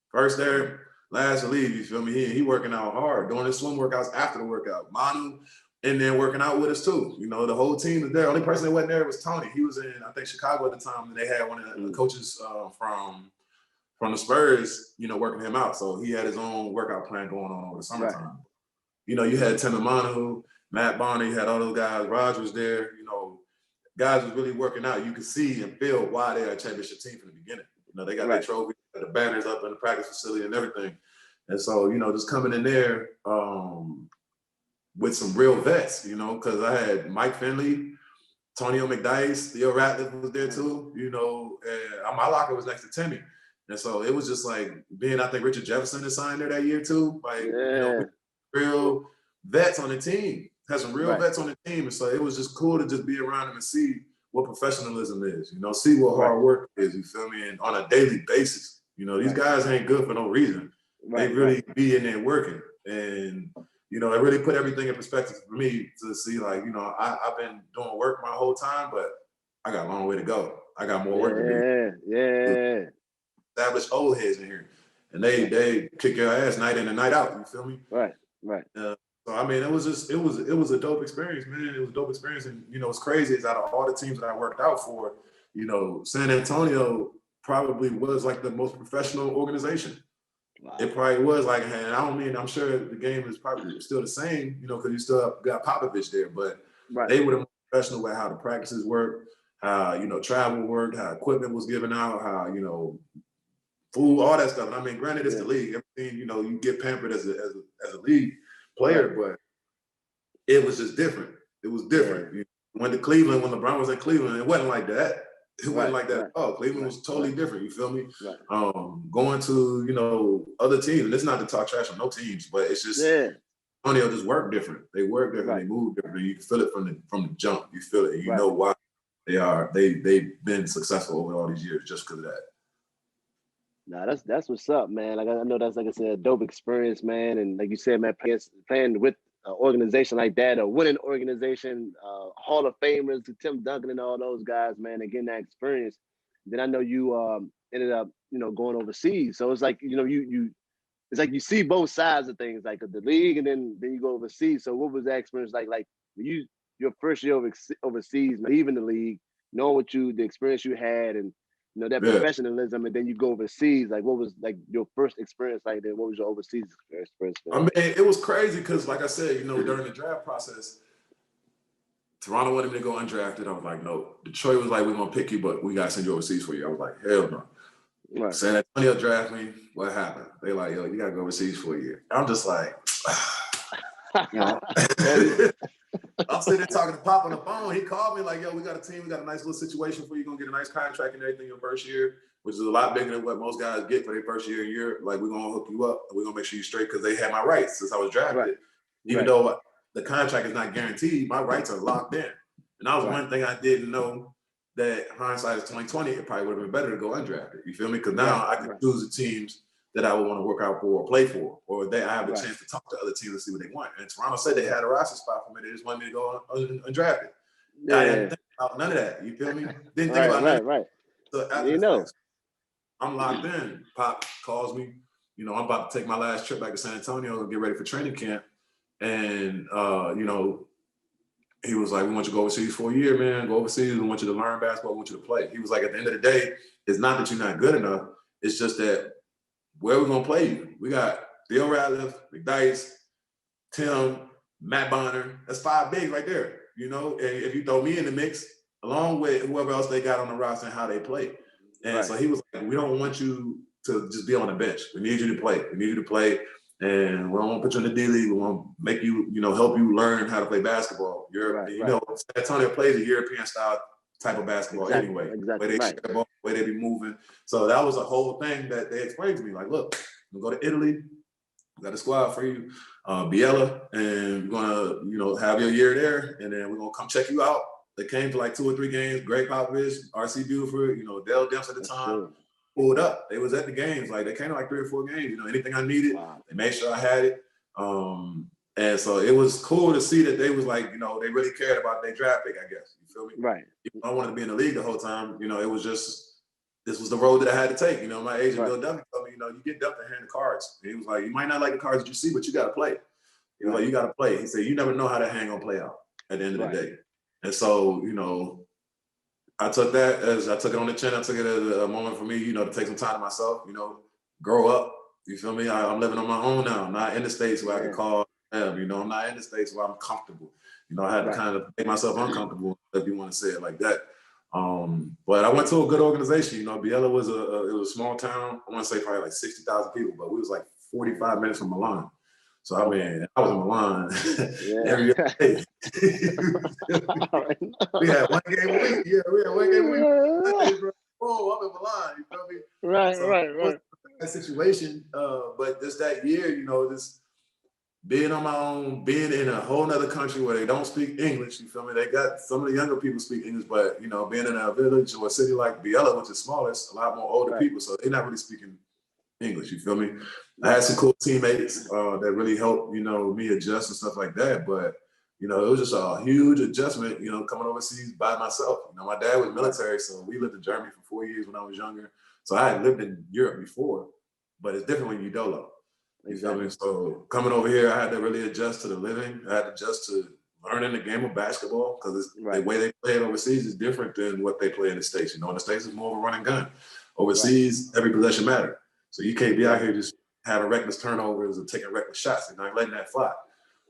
First there, last to leave, you feel me? He working out hard, doing his swim workouts after the workout. Manu in there working out with us too. You know, the whole team was there. Only person that wasn't there was Tony. He was in, I think, Chicago at the time, and they had one of the coaches from the Spurs, you know, working him out. So he had his own workout plan going on over the summertime. You know, you had Tim and Manu, Matt Bonner, you had all those guys. Raj was there. You know, guys was really working out. You could see and feel why they are a championship team from the beginning. You know, they got their trophy, the banners up in the practice facility and everything. And so, you know, just coming in there with some real vets, you know, because I had Mike Finley, Tonio McDyess, Theo Ratliff was there too, you know, and my locker was next to Timmy. And so it was just like being, I think Richard Jefferson is signed there that year too. Like, you know, real vets on the team. Had some real vets on the team. And so it was just cool to just be around them and see what professionalism is, you know, see what hard work is, you feel me? And on a daily basis, you know, these guys ain't good for no reason. They really be in there working. And, you know, it really put everything in perspective for me to see, like, you know, I've been doing work my whole time, but I got a long way to go. I got more work to do. Established old heads in here. And they kick your ass night in and night out, you feel me? Right. So I mean, it was a dope experience, man. It was a dope experience, and you know, what's crazy is out of all the teams that I worked out for, you know, San Antonio probably was like the most professional organization. Wow. It probably was like, and I don't mean, I'm sure the game is probably still the same, you know, because you still got Popovich there, but they were the most professional with how the practices work, how, you know, travel worked, how equipment was given out, how, you know, food, all that stuff. And I mean, granted, it's the league. Everything, you know, you get pampered as a league player, but it was just different. It was different. You know, when LeBron was in Cleveland, it wasn't like that. It wasn't like that. Oh, Cleveland was totally different. You feel me? Going to, you know, other teams, and it's not to talk trash on no teams, but it's just Antonio just work different. They work different. They move different. You can feel it from the jump. You feel it. And you know why they've been successful over all these years just because of that. Nah, that's what's up, man. Like, I know that's, like I said, a dope experience, man. And like you said, man, playing with an organization like that, a winning organization, Hall of Famers, Tim Duncan and all those guys, man, and getting that experience. Then I know you ended up, you know, going overseas. So it's like, you know, it's like you see both sides of things, like the league, and then you go overseas. So what was that experience like? Like your first year overseas, leaving the league, knowing the experience you had, and that Yeah. professionalism, and then you go overseas. Like, what was like your first experience like that? What was your overseas experience, I man? mean, it was crazy because, like I said, during the draft process, Toronto wanted me to go undrafted. I was like, no. Detroit was like, we're gonna pick you, but we gotta send you overseas for you. I was like, hell no. Right. San Antonio draft me. What happened? They like, yo, you gotta go overseas for a year. I'm just like, I'm sitting there talking to Pop on the phone. He called me like, yo, we got a team. We got a nice little situation for you. You're gonna get a nice contract and everything your first year, which is a lot bigger than what most guys get for their first year in Europe. Like, we're gonna hook you up. And we're gonna make sure you're straight because they had my rights since I was drafted. Right. Even though the contract is not guaranteed, my rights are locked in. And that was one thing I didn't know, that hindsight is 2020. It probably would have been better to go undrafted. You feel me? Because now I can choose the teams that I would want to work out for or play for, or I have the chance to talk to other teams and see what they want. And Toronto said they had a roster spot for me. They just wanted me to go undrafted. Yeah. I didn't think about none of that. You feel me? Didn't think about none of that. So after I'm locked in. Pop calls me. I'm about to take my last trip back to San Antonio and get ready for training camp. And, he was like, we want you to go overseas for a year, man. Go overseas. We want you to learn basketball. We want you to play. He was like, at the end of the day, it's not that you're not good enough. It's just that where we're going to play you. We got Theo Ratliff, McDyess, Tim, Matt Bonner. That's 5 bigs right there, And if you throw me in the mix, along with whoever else they got on the roster and how they play. And so he was like, we don't want you to just be on the bench. We need you to play. We need you to play. And we don't want to put you in the D League. We want to make you, help you learn how to play basketball. San Antonio plays a European style type of basketball anyway. Where they share the ball, where they be moving. So that was a whole thing that they explained to me. Like, look, we'll go to Italy. We got a squad for you, Biella, and we're gonna, have your year there, and then we're gonna come check you out. They came for like 2 or 3 games. Greg Popovich, R.C. Buford, Dell Demps at the time. Pulled up. They was at the games. Like, they came to like 3 or 4 games. Anything I needed, they made sure I had it. And so it was cool to see that they was like, they really cared about their draft pick, I guess. You feel me? Right. I wanted to be in the league the whole time. It was just, this was the road that I had to take. My agent, Bill Duncan, told me, you get dealt a hand of cards. And he was like, you might not like the cards that you see, but you got to play. He was like, you got to play. He said, you never know how that hand gonna play out at the end of the day. And so, I took it on the chin. I took it as a moment for me, to take some time to myself, grow up. You feel me? I'm living on my own now. I'm not in the States where I can call them. I'm not in the States where I'm comfortable. I had to kind of make myself uncomfortable, if you want to say it like that. But I went to a good organization. Biella was it was a small town. I want to say probably like 60,000 people, but we was like 45 minutes from Milan. So I was in Milan every day. We had 1 game a week. Yeah, we had 1 game a week. Oh, I'm in Milan. You feel me? Right. That situation, but just that year, just being on my own, being in a whole nother country where they don't speak English. You feel me? They got some of the younger people speak English, but being in a village or a city like Biella, which is smaller, it's a lot more older people, so they're not really speaking English, you feel me? I had some cool teammates that really helped, me adjust and stuff like that. But, it was just a huge adjustment, coming overseas by myself. My dad was military, so we lived in Germany for 4 years when I was younger. So I had lived in Europe before, but it's different when you dolo. You feel me? So coming over here, I had to really adjust to the living. I had to adjust to learning the game of basketball, because the way they play it overseas is different than what they play in the States. In the States, it's more of a run and gun. Overseas, every possession matters. So you can't be out here just having reckless turnovers and taking reckless shots and not letting that fly.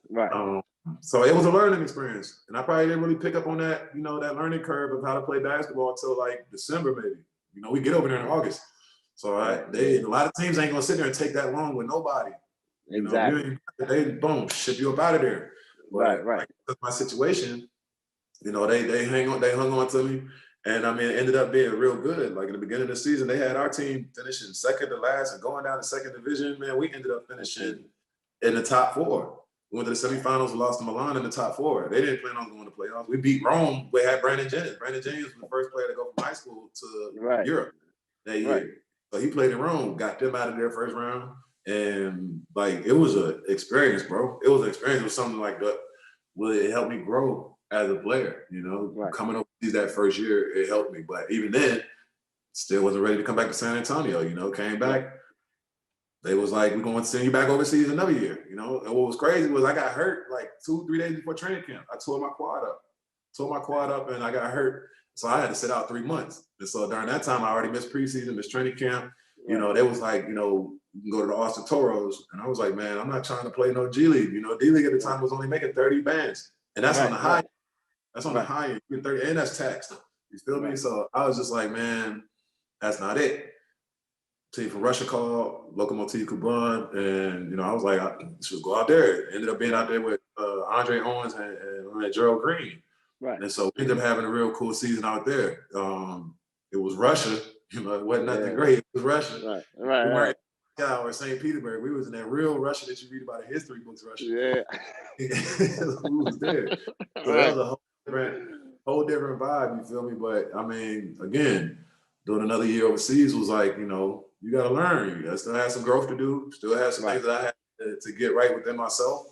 Right. So it was a learning experience. And I probably didn't really pick up on that, that learning curve of how to play basketball until like December, maybe. We get over there in August. So a lot of teams ain't gonna sit there and take that long with nobody. They boom, ship you up out of there. But right. My situation, they hung on to me. And it ended up being real good. Like in the beginning of the season, they had our team finishing second to last and going down to second division. Man, we ended up finishing in the top 4. We went to the semifinals, lost to Milan in the top 4. They didn't plan on going to playoffs. We beat Rome. We had Brandon Jennings. Brandon Jennings was the first player to go from high school to Europe that year. So he played in Rome, got them out of their first round. And it was an experience, bro. It was an experience. It was something like that. Well, it helped me grow as a player, coming overseas that first year, it helped me. But even then, still wasn't ready to come back to San Antonio, came back. They was like, we're going to send you back overseas another year, And what was crazy was I got hurt like 2-3 days before training camp. I tore my quad up and I got hurt. So I had to sit out 3 months. And so during that time, I already missed preseason, missed training camp. You know, they was like, you know, you can go to the Austin Toros. And I was like, man, I'm not trying to play no G League. You know, D League at the time was only making 30 bands. And that's on the high. That's on the high end. 30, and that's taxed. You feel me? So I was just like, man, that's not it. Team from Russia called, Lokomotiv Kuban, and you know, I was like, I should go out there. Ended up being out there with Andre Owens and Gerald Green. Right. And so we ended up having a real cool season out there. It was Russia, you know, it wasn't nothing great. It was Russia. We weren't or St. Petersburg. We was in that real Russia that you read about in history books, Russia. Yeah. We was there. So that was a whole different vibe, you feel me? But I mean, again, doing another year overseas was like, you know, you got to learn. You still have some growth to do. Still have some things that I had to get right within myself,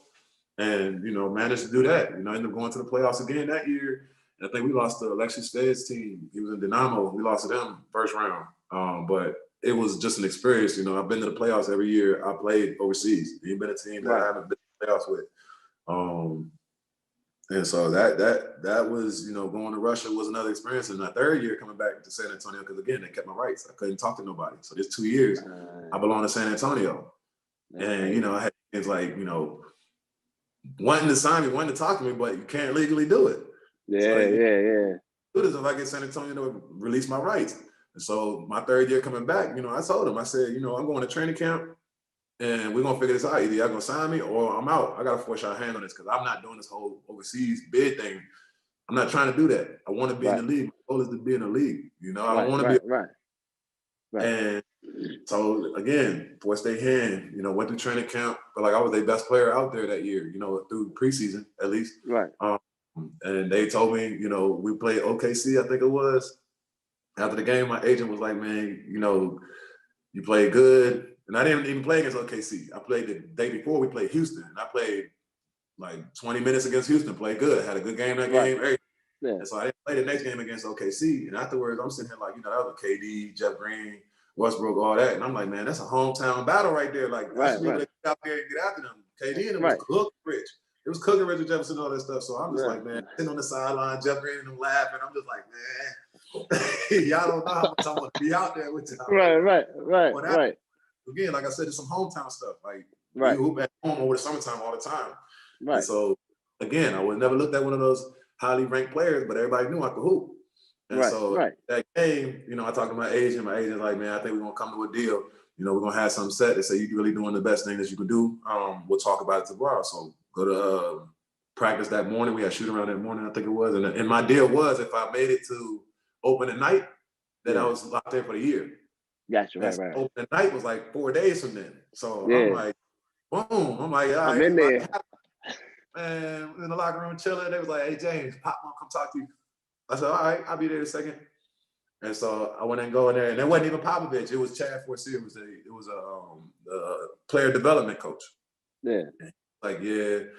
and you know, managed to do that. You know, ended up going to the playoffs again that year. And I think we lost to Alexis Fed's team. He was in Dynamo. We lost to them first round. But it was just an experience. You know, I've been to the playoffs every year. I played overseas. Ain't been a team that I haven't been to the playoffs with. And so that was, you know, going to Russia was another experience. And my third year coming back to San Antonio, because again, they kept my rights. I couldn't talk to nobody. So this 2 years, I belong to San Antonio. And, you know, I had things like, you know, wanting to sign me, wanting to talk to me, but you can't legally do it. Do this if I get San Antonio to release my rights. And so my third year coming back, you know, I told him, I said, you know, I'm going to training camp. And we're gonna figure this out. Either y'all gonna sign me or I'm out. I gotta force y'all hand on this because I'm not doing this whole overseas bid thing. I'm not trying to do that. I want to be in the league. My goal is to be in the league. You know, I don't want to be. And so again, forced their hand. You know, went through training camp, but like I was their best player out there that year. You know, through preseason at least. And they told me, you know, we played OKC. I think it was. After the game, my agent was like, "Man, you know, you played good." And I didn't even play against OKC. I played the day before we played Houston. And I played like 20 minutes against Houston, played good. Had a good game that game. And so I didn't play the next game against OKC. And afterwards, I'm sitting here like, you know, that was KD, Jeff Green, Westbrook, all that. And I'm like, man, that's a hometown battle right there. Like, I should be able to get out there and get after them. KD and them was cooking rich. It was cooking Richard Jefferson, all that stuff. So I'm just like, man, sitting on the sideline, Jeff Green and them laughing. I'm just like, man, y'all don't know how much I want to be out there with y'all. Right. Again, like I said, it's some hometown stuff. Like we hoop at home over the summertime all the time. And so again, I would never looked at one of those highly ranked players, but everybody knew I could hoop. And so that game, you know, I talked to my agent. My agent's like, man, I think we're gonna come to a deal. You know, we're gonna have something set. They say you're really doing the best thing that you can do. We'll talk about it tomorrow. So go to practice that morning. We had shoot around that morning, I think it was. And my deal was if I made it to open at night, then I was locked in for the year. Gotcha, Open night was like 4 days from then. So I'm like, boom. I'm like, all right. I'm in there. Man, in the locker room chilling. They was like, hey, James, Pop, Mom, come talk to you. I said, all right, I'll be there in a second. And so I went and go in there, and it wasn't even Popovich. It was Chad Forcier. It was a player development coach. Like, it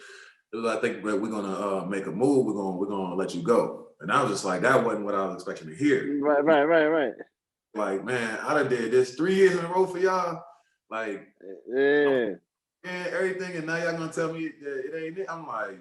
was, I think we're gonna make a move. We're gonna let you go. And I was just like, that wasn't what I was expecting to hear. Right. Like, man, I done did this 3 years in a row for y'all. Like, everything, and now y'all gonna tell me that it ain't it. I'm like,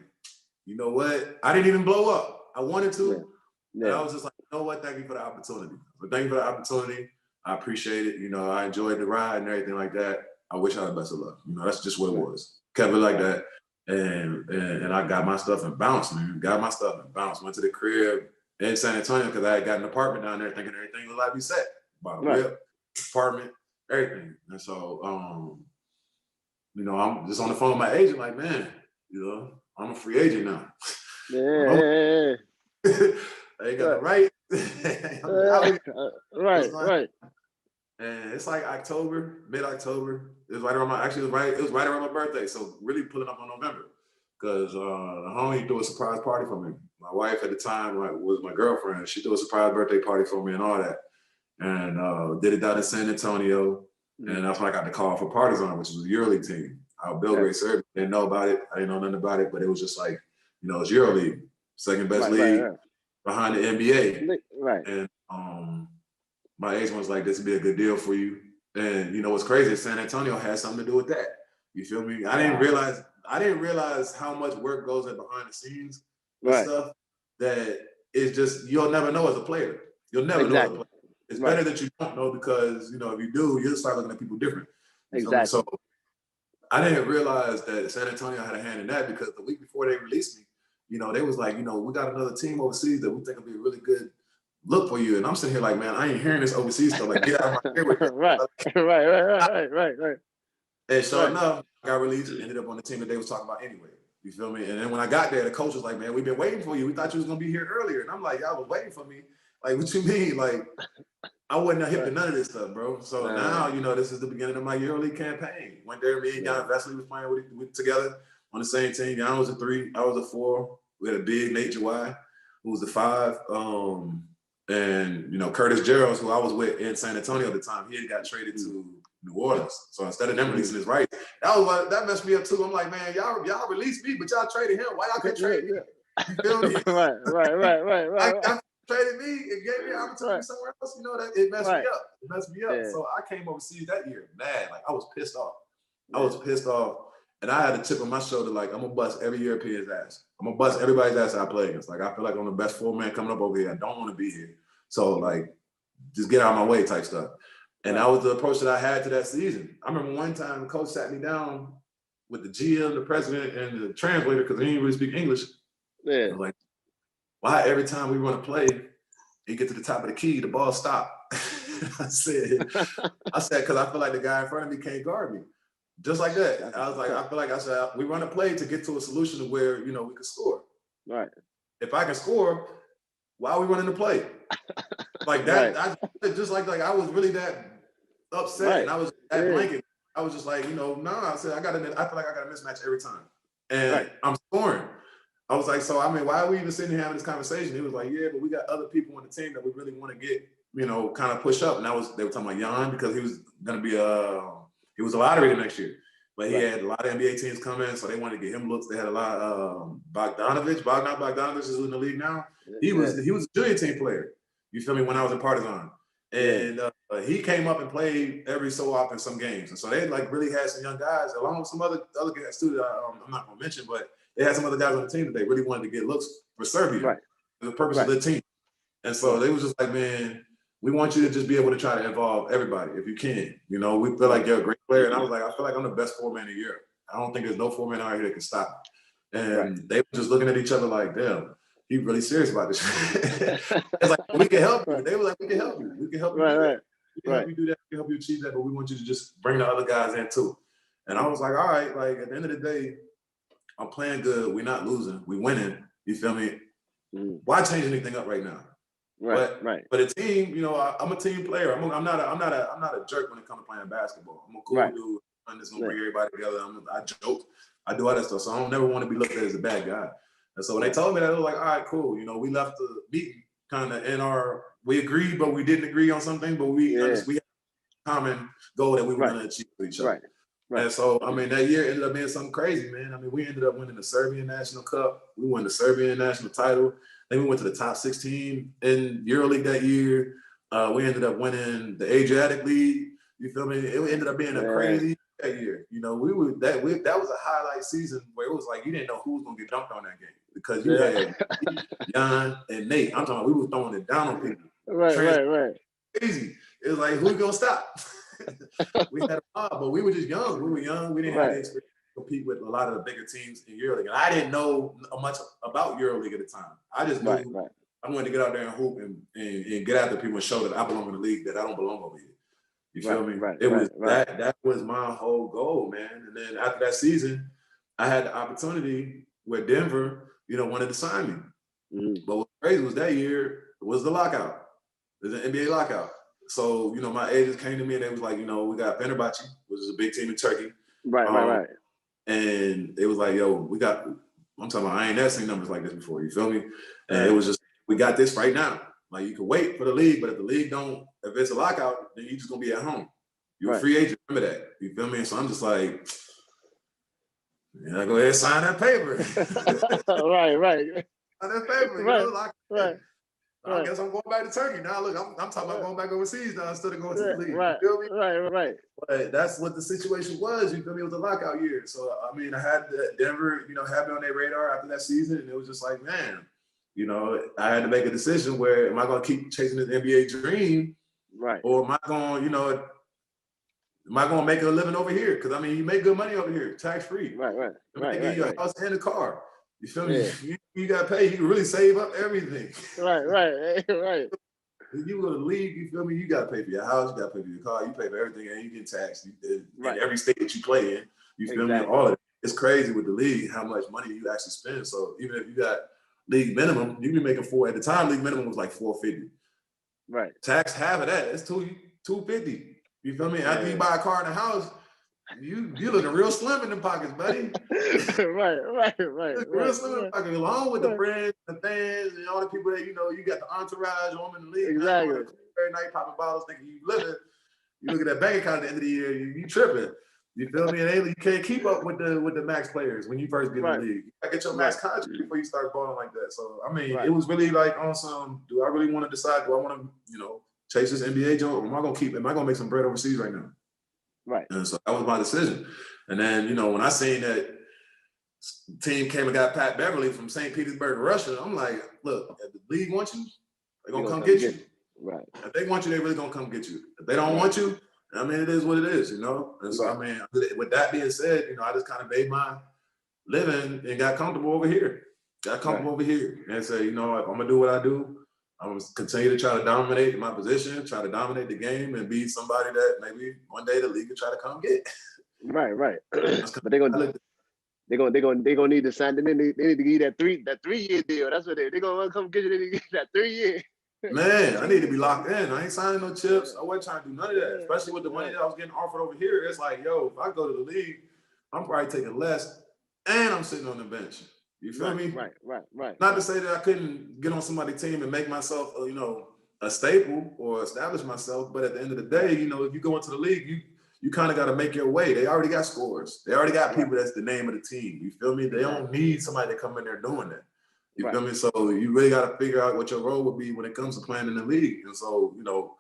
you know what? I didn't even blow up. I wanted to, and I was just like, you know what? Thank you for the opportunity. But thank you for the opportunity. I appreciate it. You know, I enjoyed the ride and everything like that. I wish I had the best of luck. You know, that's just what it was. Kept it like that, and I got my stuff and bounced, man. Got my stuff and bounced. Went to the crib in San Antonio because I had got an apartment down there, thinking everything would like be set. Bought a whip, apartment, everything. And so, you know, I'm just on the phone with my agent, like, man, you know, I'm a free agent now. I ain't got the right. Right. And it's like October, mid-October. It was right around my birthday. So really pulling up on November. Because the homie threw a surprise party for me. My wife at the time was my girlfriend. She threw a surprise birthday party for me and all that. And did it down in San Antonio. And that's when I got the call for Partizan, which was a EuroLeague team. Belgrade Serbia. Didn't know about it. I didn't know nothing about it, but it was just like, you know, it's EuroLeague, second best league behind the NBA. And my agent was like, this would be a good deal for you. And you know what's crazy? San Antonio had something to do with that. You feel me? I didn't realize how much work goes in behind the scenes and stuff, that it's just, you'll never know as a player. You'll never know as a player. It's better that you don't know because, you know, if you do, you'll start looking at people different. So I didn't realize that San Antonio had a hand in that because the week before they released me, you know, they was like, you know, we got another team overseas that we think will be a really good look for you. And I'm sitting here like, man, I ain't hearing this overseas stuff. Like, get out of my ear with that. Right. And sure enough, I got released and ended up on the team that they was talking about anyway. You feel me? And then when I got there, the coach was like, man, we've been waiting for you. We thought you was going to be here earlier. And I'm like, y'all was waiting for me. Like, what you mean? Like, I wasn't hip to none of this stuff, bro. So now, you know, this is the beginning of my EuroLeague campaign. Went there, me and Jan Vesely was playing with together on the same team. Jan was a 3, I was a 4. We had a big Nate Jawai, who was a 5. And, you know, Curtis Geralds, who I was with in San Antonio at the time, he had got traded to New Orleans. So instead of them releasing his rights, that messed me up too. I'm like, man, y'all released me, but y'all traded him. Why y'all couldn't trade me? You feel me? Right. I traded me and gave me an opportunity somewhere else. You know, that it messed me up. It messed me up. Yeah. So I came overseas that year, mad. Like, I was pissed off. And I had a chip on my shoulder, like, I'm gonna bust every European's ass. I'm gonna bust everybody's ass I play against. Like, I feel like I'm the best 4-man coming up over here. I don't want to be here. So, like, just get out of my way type stuff. And that was the approach that I had to that season. I remember one time the coach sat me down with the GM, the president, and the translator, because they didn't really speak English. Yeah. I was like, why every time we run a play, you get to the top of the key, the ball stop? I said, because I feel like the guy in front of me can't guard me. Just like that. I was like, I said, we run a play to get to a solution to where, you know, we can score. Right. If I can score, why are we running the play? Like that, I just like I was really that upset and I was that blanket. I was just like, you know, I said, I feel like I got a mismatch every time. And I'm scoring. I was like, so I mean, why are we even sitting here having this conversation? He was like, yeah, but we got other people on the team that we really want to get, you know, kind of push up. And they were talking about Jan because he was gonna be he was a lottery the next year. But he had a lot of NBA teams coming, so they wanted to get him looks. They had a lot of Bogdanovich is in the league now. He was a junior team player. You feel me? When I was in Partizan. And he came up and played every so often some games. And so they like really had some young guys, along with some other guys too that I'm not gonna mention, but they had some other guys on the team that they really wanted to get looks for Serbia for the purpose of the team. And so they was just like, man, we want you to just be able to try to involve everybody if you can. You know, we feel like you're a great player. And I was like, I feel like I'm the best 4-man in Europe. I don't think there's no 4-man out here that can stop me. And they were just looking at each other like, damn, he's really serious about this. It's like, we can help you. They were like, we can help you. We can help you do that. We can help you do that. We can help you achieve that, but we want you to just bring the other guys in too. And I was like, all right, like at the end of the day, I'm playing good. We're not losing. We're winning. You feel me? Why change anything up right now? But a team, you know, I'm a team player. I'm not a jerk when it comes to playing basketball. I'm a cool dude. I'm just gonna bring everybody together. I joke. I do all that stuff. So I don't never want to be looked at as a bad guy. And so when they told me that, I was like, all right, cool. You know, we left the meeting kind of we agreed, but we didn't agree on something. But we had a common goal that we were going to achieve with each other. And so, I mean, that year ended up being something crazy, man. I mean, we ended up winning the Serbian National Cup. We won the Serbian National title. Then we went to the top 16 in EuroLeague that year. We ended up winning the Adriatic League. You feel me? It ended up being a crazy that year. You know, that was a highlight season where it was like you didn't know who was going to get dunked on that game because you had Jan and Nate. I'm talking about we were throwing it down on people. Right. Crazy. It was like, who's going to stop? We had a mob, but we were just young. We were young. We didn't have the experience to compete with a lot of the bigger teams in EuroLeague. And I didn't know much about EuroLeague at the time. I just knew I wanted to get out there and hoop and get after people and show that I belong in the league, that I don't belong over here. You feel me? That was my whole goal, man. And then after that season, I had the opportunity where Denver, you know, wanted to sign me. But what was crazy was that year was the lockout. It was an NBA lockout. So, you know, my agents came to me and they was like, you know, we got Fenerbahce, which is a big team in Turkey. Right. And it was like, yo, I'm talking about, I ain't never seen numbers like this before, you feel me? And it was just, we got this right now. Like, you can wait for the league, but if the league if it's a lockout, then you're just going to be at home. You're a free agent, remember that. You feel me? So I'm just like, yeah, go ahead and sign that paper. Right. Sign that paper, you know? I guess I'm going back to Turkey now. Look, I'm talking about going back overseas now instead of going to the league. You feel me? Right. But that's what the situation was. You feel me? It was a lockout year. So, I mean, I had Denver, you know, had me on their radar after that season. And it was just like, man, you know, I had to make a decision where am I going to keep chasing this NBA dream, right? Or am I going, you know, am I going to make a living over here? Because I mean, you make good money over here, tax free. Right. They give you a house and a car. You feel me? Yeah. You got to pay. You can really save up everything. Right. If you go to the league, you feel me? You got to pay for your house. You got to pay for your car. You pay for everything, and you get taxed in every state that you play in. You feel me? All of it. It's crazy with the league how much money you actually spend. So even if you got league minimum, you be making $4 at the time. League minimum was like $450. Right. Tax half of that. It's $250. You feel me? After you buy a car and a house, you looking real slim in the pockets, buddy. right. Real slim in the pockets, along with the friends, the fans, and all the people that you know. You got the entourage on in the league. Exactly. Every night popping bottles, thinking you living. You look at that bank account at the end of the year, you tripping. You feel me? And you can't keep up with the max players when you first get in the league. You gotta get your max contract before you start balling like that. So I mean, it was really like on some. Do I really want to decide? Do I want to, you know, chase this NBA joint, or am I gonna make some bread overseas right now? Right. And so that was my decision. And then, you know, when I seen that team came and got Pat Beverly from St. Petersburg, Russia, I'm like, look, if the league wants you, they're gonna come get you. Right. If they want you, they really gonna come get you. If they don't want you, I mean, it is what it is, you know? And so, I mean, with that being said, you know, I just kind of made my living and got comfortable over here. And say, you know, I'm gonna do what I do. I'm gonna continue to try to dominate my position, try to dominate the game, and be somebody that maybe one day the league will try to come get. Right. But they're gonna need to sign. They need to give you that 3-year deal. That's what they're gonna come get you. They need to get that 3 year. Man, I need to be locked in. I ain't signing no chips. I wasn't trying to do none of that. Especially with the money that I was getting offered over here. It's like, yo, if I go to the league, I'm probably taking less, and I'm sitting on the bench. You feel me? Right. Not to say that I couldn't get on somebody's team and make myself, you know, a staple or establish myself. But at the end of the day, you know, if you go into the league, you kind of got to make your way. They already got scores. They already got people that's the name of the team. You feel me? They don't need somebody to come in there doing that. You feel me? So you really got to figure out what your role would be when it comes to playing in the league. And so, you know,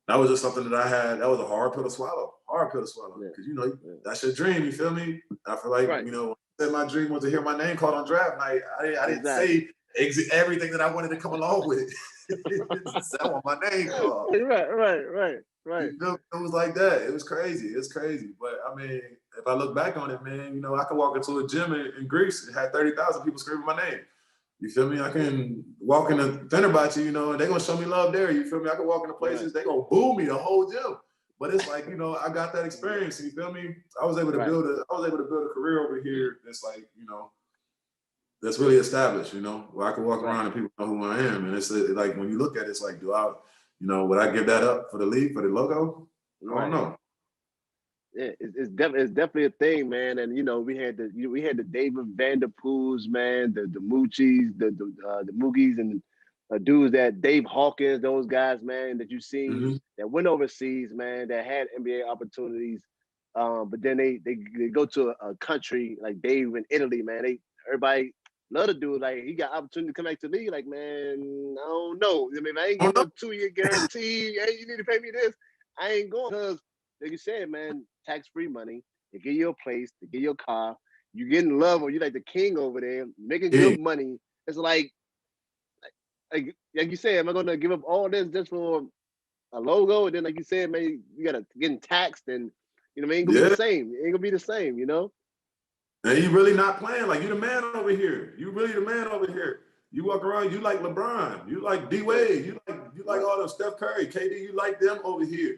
that was just something that I had. That was a hard pill to swallow. Because, you know, that's your dream. You feel me? I feel like, you know, my dream was to hear my name called on draft night. I didn't say everything that I wanted to come along with it. I want my name called. Right. You know, it was like that. It was crazy. It's crazy. But I mean, if I look back on it, man, you know, I could walk into a gym in Greece and had 30,000 people screaming my name. You feel me? I can walk in a Fenerbahce, you know, and they're gonna show me love there. You feel me? I can walk into places, they gonna boo me the whole gym. But it's like, you know, I got that experience. You feel me? I was able to build a career over here that's like, you know, that's really established, you know, where I can walk around and people know who I am. And it's like when you look at it, it's like, you know, would I give that up for the league, for the logo? I don't know. Yeah, it's definitely a thing, man. And you know, we had the David Vanderpools, man, the Moochies, the Moogies, and dudes that Dave Hawkins, those guys, man, that you seen that went overseas, man, that had NBA opportunities. But then they go to a country like Dave in Italy, man. Everybody love the dude. Like he got opportunity to come back to the league. Like, man, I don't know. I mean, I ain't getting a 2-year guarantee. Hey, you need to pay me this. I ain't going because, like you said, man, tax-free money. They give you a place, they give you a car. You getting love, or you like the king over there, making good money. It's like you said, am I gonna give up all this just for a logo? And then, like you said, man, you gotta getting taxed, and you know, it ain't gonna be the same. It ain't gonna be the same, you know. And you really not playing like you the man over here. You really the man over here. You walk around, you like LeBron, you like D Wade, you like all them Steph Curry, KD, you like them over here.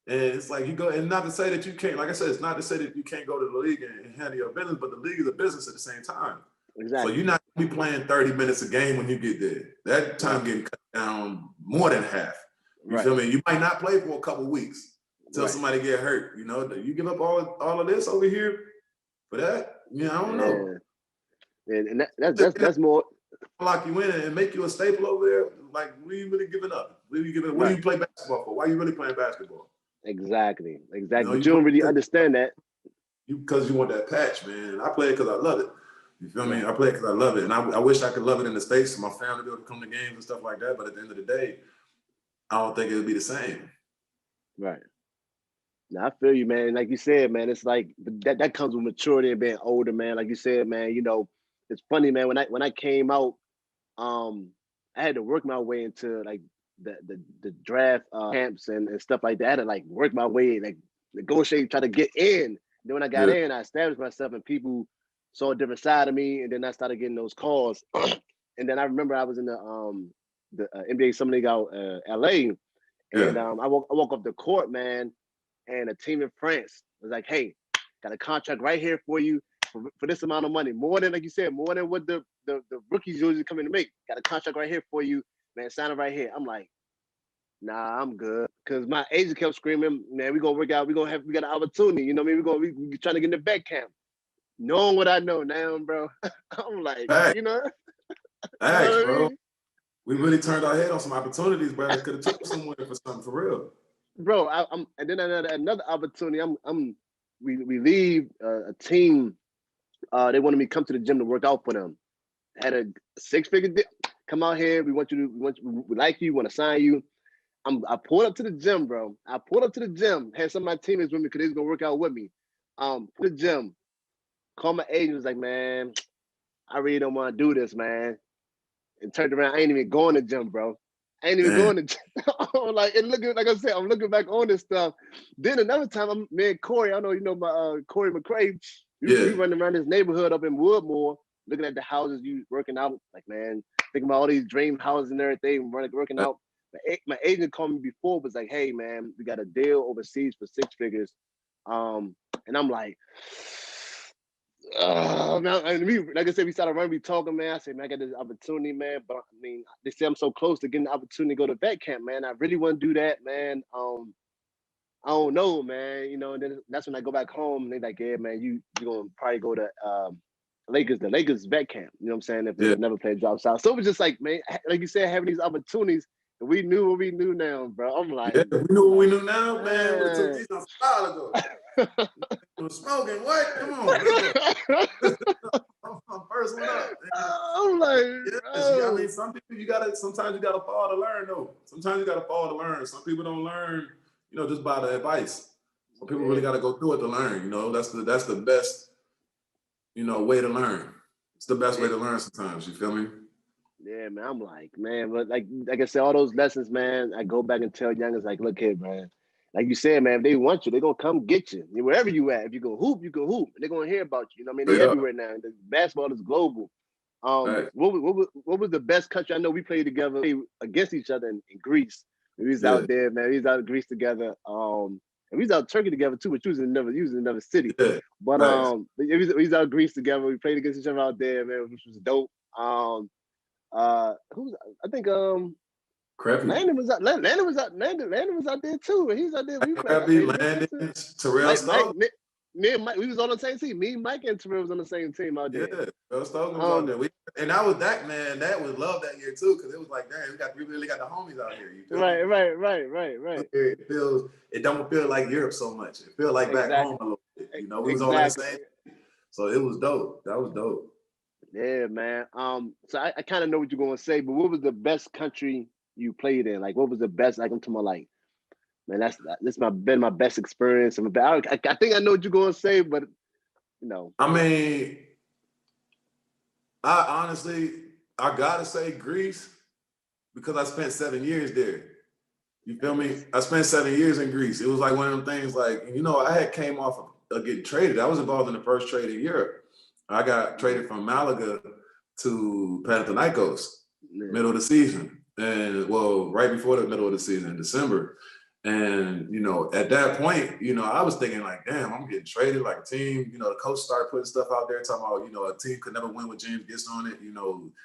And it's like you go, and not to say that you can't, like I said, it's not to say that you can't go to the league and handle your business, but the league is a business at the same time. Exactly. So you're not gonna be playing 30 minutes a game when you get there. That time getting cut down more than half. You feel me? You might not play for a couple weeks until somebody get hurt. You know, you give up all of this over here for that. Yeah, I don't know. And that's more lock you in and make you a staple over there. Like, what are you really giving up? What do you play basketball for? Why are you really playing basketball? Exactly. You know, but you don't really understand that. Because you want that patch, man. I play it because I love it. You feel me? I play it because I love it. And I wish I could love it in the States for my family to be able to come to games and stuff like that. But at the end of the day, I don't think it would be the same. Right. Now, I feel you, man. Like you said, man, it's like that comes with maturity and being older, man. Like you said, man, you know, it's funny, man. When I came out, I had to work my way into like the draft camps and stuff like that. I had to like work my way, like negotiate, try to get in. Then when I got Yeah. in, I established myself, and people saw a different side of me. And then I started getting those calls. And then I remember I was in the NBA Summer League out LA, Yeah. and I woke up the court, man, and a team in France was like, "Hey, got a contract right here for you for this amount of money, more than like you said, more than what the rookies usually come in to make. Got a contract right here for you, man. Sign it right here." I'm like, "Nah, I'm good," because my agent kept screaming, "Man, we gonna work out. We got an opportunity. You know what I mean? We trying to get in the back camp." Knowing what I know now, bro, I'm like, Hey, you know, thanks, what I bro. mean? We really turned our head on some opportunities, bro. That could have took us somewhere for something for real. Bro, I'm and then another opportunity. We leave a team. They wanted me to come to the gym to work out for them. Had a 6-figure deal. Come out here. We like you. Want to sign you. I pulled up to the gym, bro. I pulled up to the gym. Had some of my teammates with me because they was gonna work out with me. To the gym. Called my agent. Was like, "Man, I really don't want to do this, man." And turned around. I ain't even going to the gym, bro. I ain't even Damn. going to gym. Like, and looking, like I said, I'm looking back on this stuff. Then another time, me and Corey, I know you know my Corey McCray. We Yeah. running around this neighborhood up in Woodmore, looking at the houses, you working out. Like, man, thinking about all these dream houses and everything, working out. My agent called me before, was like, "Hey, man, we got a deal overseas for 6 figures." And I'm like, like I said, we started running, we talking, man. I said, "Man, I got this opportunity, man." But I mean, they say I'm so close to getting the opportunity to go to vet camp, man. I really want to do that, man. I don't know, man. You know, and then that's when I go back home and they're like, "Yeah, man, you're gonna probably go to the Lakers vet camp." You know what I'm saying? If they Yeah. never play drops out. So it was just like, man, like you said, having these opportunities, and we knew what we knew now, bro. I'm like, Yeah, we knew what we knew now, man. Would have took man. these a while ago. Was smoking. What? Come on, let's go. First one up. I'm like, Yes, I mean, some people sometimes you gotta fall to learn though. Sometimes you gotta fall to learn. Some people don't learn, just by the advice. Some people really gotta go through it to learn. That's the best, way to learn. It's the best way to learn sometimes. You feel me? Yeah, man. I'm like, man, but like I said, all those lessons, man. I go back and tell youngers, like, "Look here, man. Like you said, man, if they want you, they're gonna come get you. Wherever you at. If you can hoop, you can hoop. They're gonna hear about you. You know what I mean? They Yeah. everywhere now. The basketball is global. Right. What was the best country? I know we played together against each other in Greece. We was out there, man. We was out in Greece together. And we was out in Turkey together too, but you was in another city. Yeah. But Right. we was out in Greece together. We played against each other out there, man, which was dope. Who's I think Crappy. Landon was out there too. And he's out there. I Crappy, played against him Landon, too. Terrell Stokes. Me and Mike, we was on the same team. Me, Mike, and Terrell was on the same team out there. Yeah, Terrell Stokes was out there. And that was that, man. That was love that year too, because it was like, damn, we really got the homies out here. You feel Right. It don't feel like Europe so much. It feel like back home a little bit. We was all in the same. So it was dope. That was dope. Yeah, man. So I kind of know what you're gonna say, but what was the best country you played in? Like, what was the best? Like, I'm talking about, like, man, this been my best experience. I think I know what you're gonna say, but I mean, I honestly, I gotta say Greece because I spent 7 years there. You feel me? I spent 7 years in Greece. It was like one of them things like, I had came off of getting traded. I was involved in the first trade in Europe. I got traded from Malaga to Panathinaikos, middle of the season. And right before the middle of the season, in December. And, at that point, I was thinking like, damn, I'm getting traded like a team. The coach started putting stuff out there talking about, a team could never win with James Gist on it.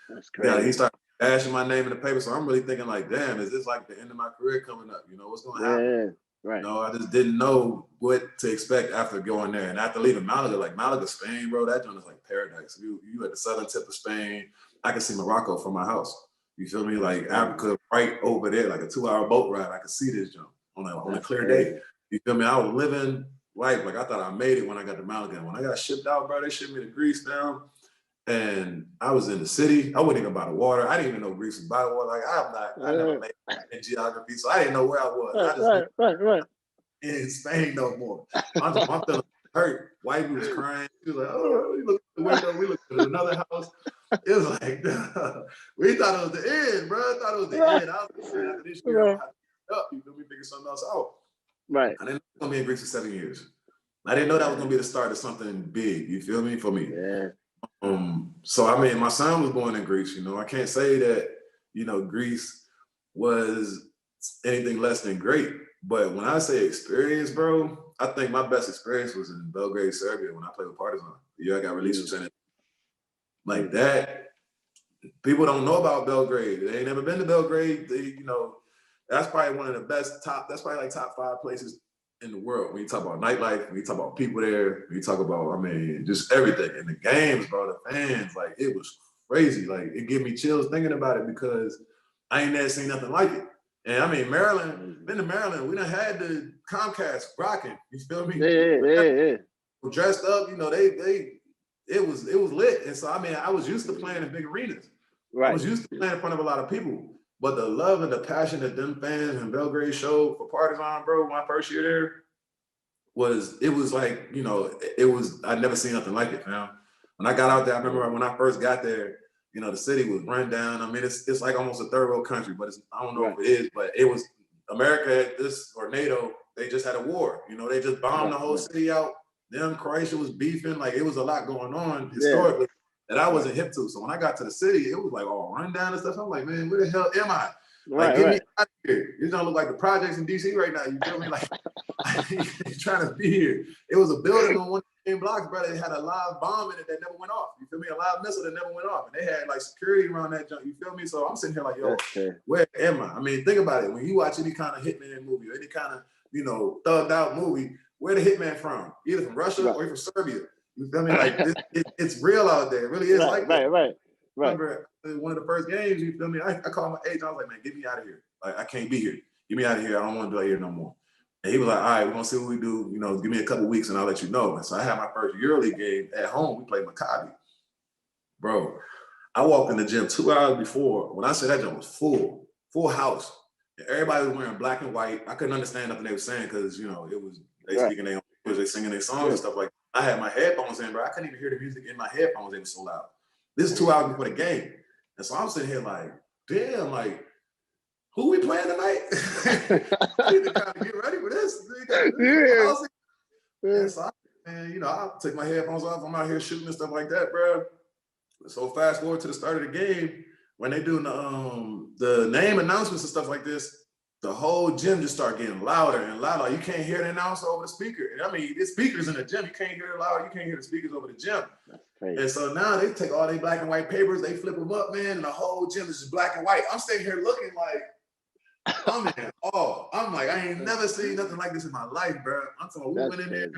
That's crazy. Yeah, he started bashing my name in the paper. So I'm really thinking like, damn, is this like the end of my career coming up? What's going to happen? Yeah, right. I just didn't know what to expect after going there. And after leaving Malaga, like Malaga, Spain, bro, that joint is like paradise. You at the southern tip of Spain. I can see Morocco from my house. You feel me? Like Africa right over there, like a 2-hour boat ride. I could see this joint on a clear day. You feel me? I was living life like I thought I made it when I got to Malaga. When I got shipped out, bro, they shipped me to Greece down. And I was in the city. I wasn't even by the water. I didn't even know Greece was by the water. Like I never made in geography, so I didn't know where I was. Right. In Spain no more. I'm feeling hurt. Wifey was crying. She was like, "Oh, we looked at the window. We looked at another house." It was like, we thought it was the end, bro. I thought it was the end. I was like, after this year, I'm gonna have to up. You feel me? Figure something else out. Right. I didn't know I was gonna be in Greece for 7 years. I didn't know that was gonna be the start of something big. You feel me? For me. Yeah. So I mean, my son was born in Greece. You know, I can't say that Greece was anything less than great. But when I say experience, bro, I think my best experience was in Belgrade, Serbia, when I played with Partizan. The year I got released from San Antonio. Like that, people don't know about Belgrade. They ain't never been to Belgrade. That's probably one of the best that's probably like top 5 places in the world. When you talk about nightlife, when you talk about people there, when you talk about, just everything. And the games, bro, the fans, like it was crazy. Like it gave me chills thinking about it because I ain't never seen nothing like it. And Maryland, been to Maryland, we done had the Comcast rocking. You feel me? Yeah. Dressed up, it was lit. And so I was used to playing in big arenas. Right. I was used to playing in front of a lot of people. But the love and the passion that them fans in Belgrade showed for Partizan, bro, my first year there, I'd never seen nothing like it, man. When I got out there, I remember when I first got there, the city was run down. I mean, it's like almost a third world country, but I don't know if it is, but it was America, or NATO, they just had a war. They just bombed the whole city out. Them Croatia was beefing, like it was a lot going on historically that I wasn't hip to. So when I got to the city, it was like all run down and stuff. I'm like, man, where the hell am I? Like, get me out of here. You don't look like the projects in DC right now. You feel me? Like, you're trying to be here. It was a building on one of the blocks, bro. They had a live bomb in it that never went off. You feel me? A live missile that never went off. And they had like security around that junk. You feel me? So I'm sitting here like, yo, where am I? I mean, think about it. When you watch any kind of hitman movie or any kind of, thugged out movie, where the hitman from? Either from Russia or from Serbia. You feel me? Like it's real out there. It really is like that. Right. Remember one of the first games, you feel me? I called my agent. I was like, man, get me out of here. Like, I can't be here. Get me out of here. I don't want to be here no more. And he was like, all right, we're going to see what we do. Give me a couple weeks and I'll let you know. And so I had my first EuroLeague game at home. We played Maccabi. Bro, I walked in the gym 2 hours before. When I said that gym was full house. And everybody was wearing black and white. I couldn't understand nothing they were saying because, they speaking their own language, they singing their songs and stuff like that. I had my headphones in, bro. I couldn't even hear the music in my headphones. They were so loud. This is 2 hours before the game. And so I'm sitting here like, damn, like, who we playing tonight? I need to kind of get ready for this. And so I take my headphones off. I'm out here shooting and stuff like that, bro. So fast forward to the start of the game, when they doing the name announcements and stuff like this, the whole gym just start getting louder and louder. You can't hear the announcer over the speaker. I mean, the speakers in the gym, you can't hear it loud. You can't hear the speakers over the gym. And so now they take all their black and white papers, they flip them up, man, and the whole gym is just black and white. I'm sitting here looking like, I'm in awe. I'm like, I ain't never seen nothing like this in my life, bro. I'm talking, we went in there,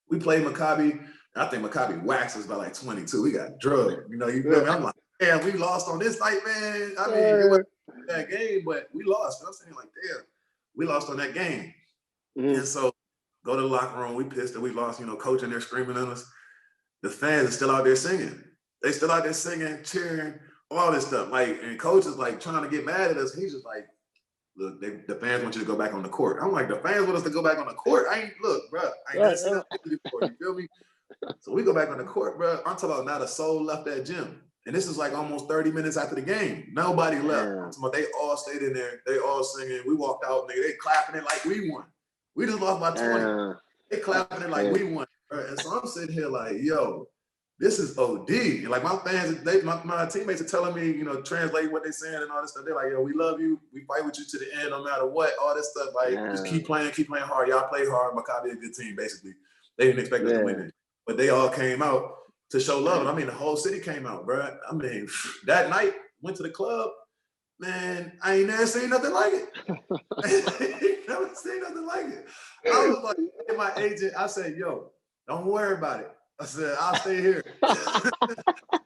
we played Maccabi. I think Maccabi waxed us by like 22. We got drugged. You feel me? I'm like, damn, we lost on this night, man. I mean, it wasn't that game, but we lost. I'm saying like, damn, we lost on that game. And so go to the locker room, we pissed that we lost, coach in there screaming at us. The fans are still out there singing. They still out there singing, cheering, all this stuff. Like, and coach is like trying to get mad at us. He's just like, look, the fans want you to go back on the court. I'm like, the fans want us to go back on the court? Look, bro, I ain't never seen that before. You feel me? So we go back on the court, bro. I'm talking about now the soul left that gym. And this is like almost 30 minutes after the game. Nobody left. I'm talking about they all stayed in there. They all singing. We walked out, nigga. They clapping it like we won. We just lost by 20. They clapping it like we won. Bro. And so I'm sitting here like, yo, this is OD. And like my fans, my teammates are telling me, translate what they're saying and all this stuff. They're like, yo, we love you. We fight with you to the end, no matter what. All this stuff. Like, just keep playing hard. Y'all play hard. Maccabi a good team, basically. They didn't expect us to win it. But they all came out to show love. And I mean, the whole city came out, bro. I mean, that night, went to the club. Man, I ain't never seen nothing like it. Never seen nothing like it. I was like, hey, my agent, I said, yo, don't worry about it. I said, I'll stay here.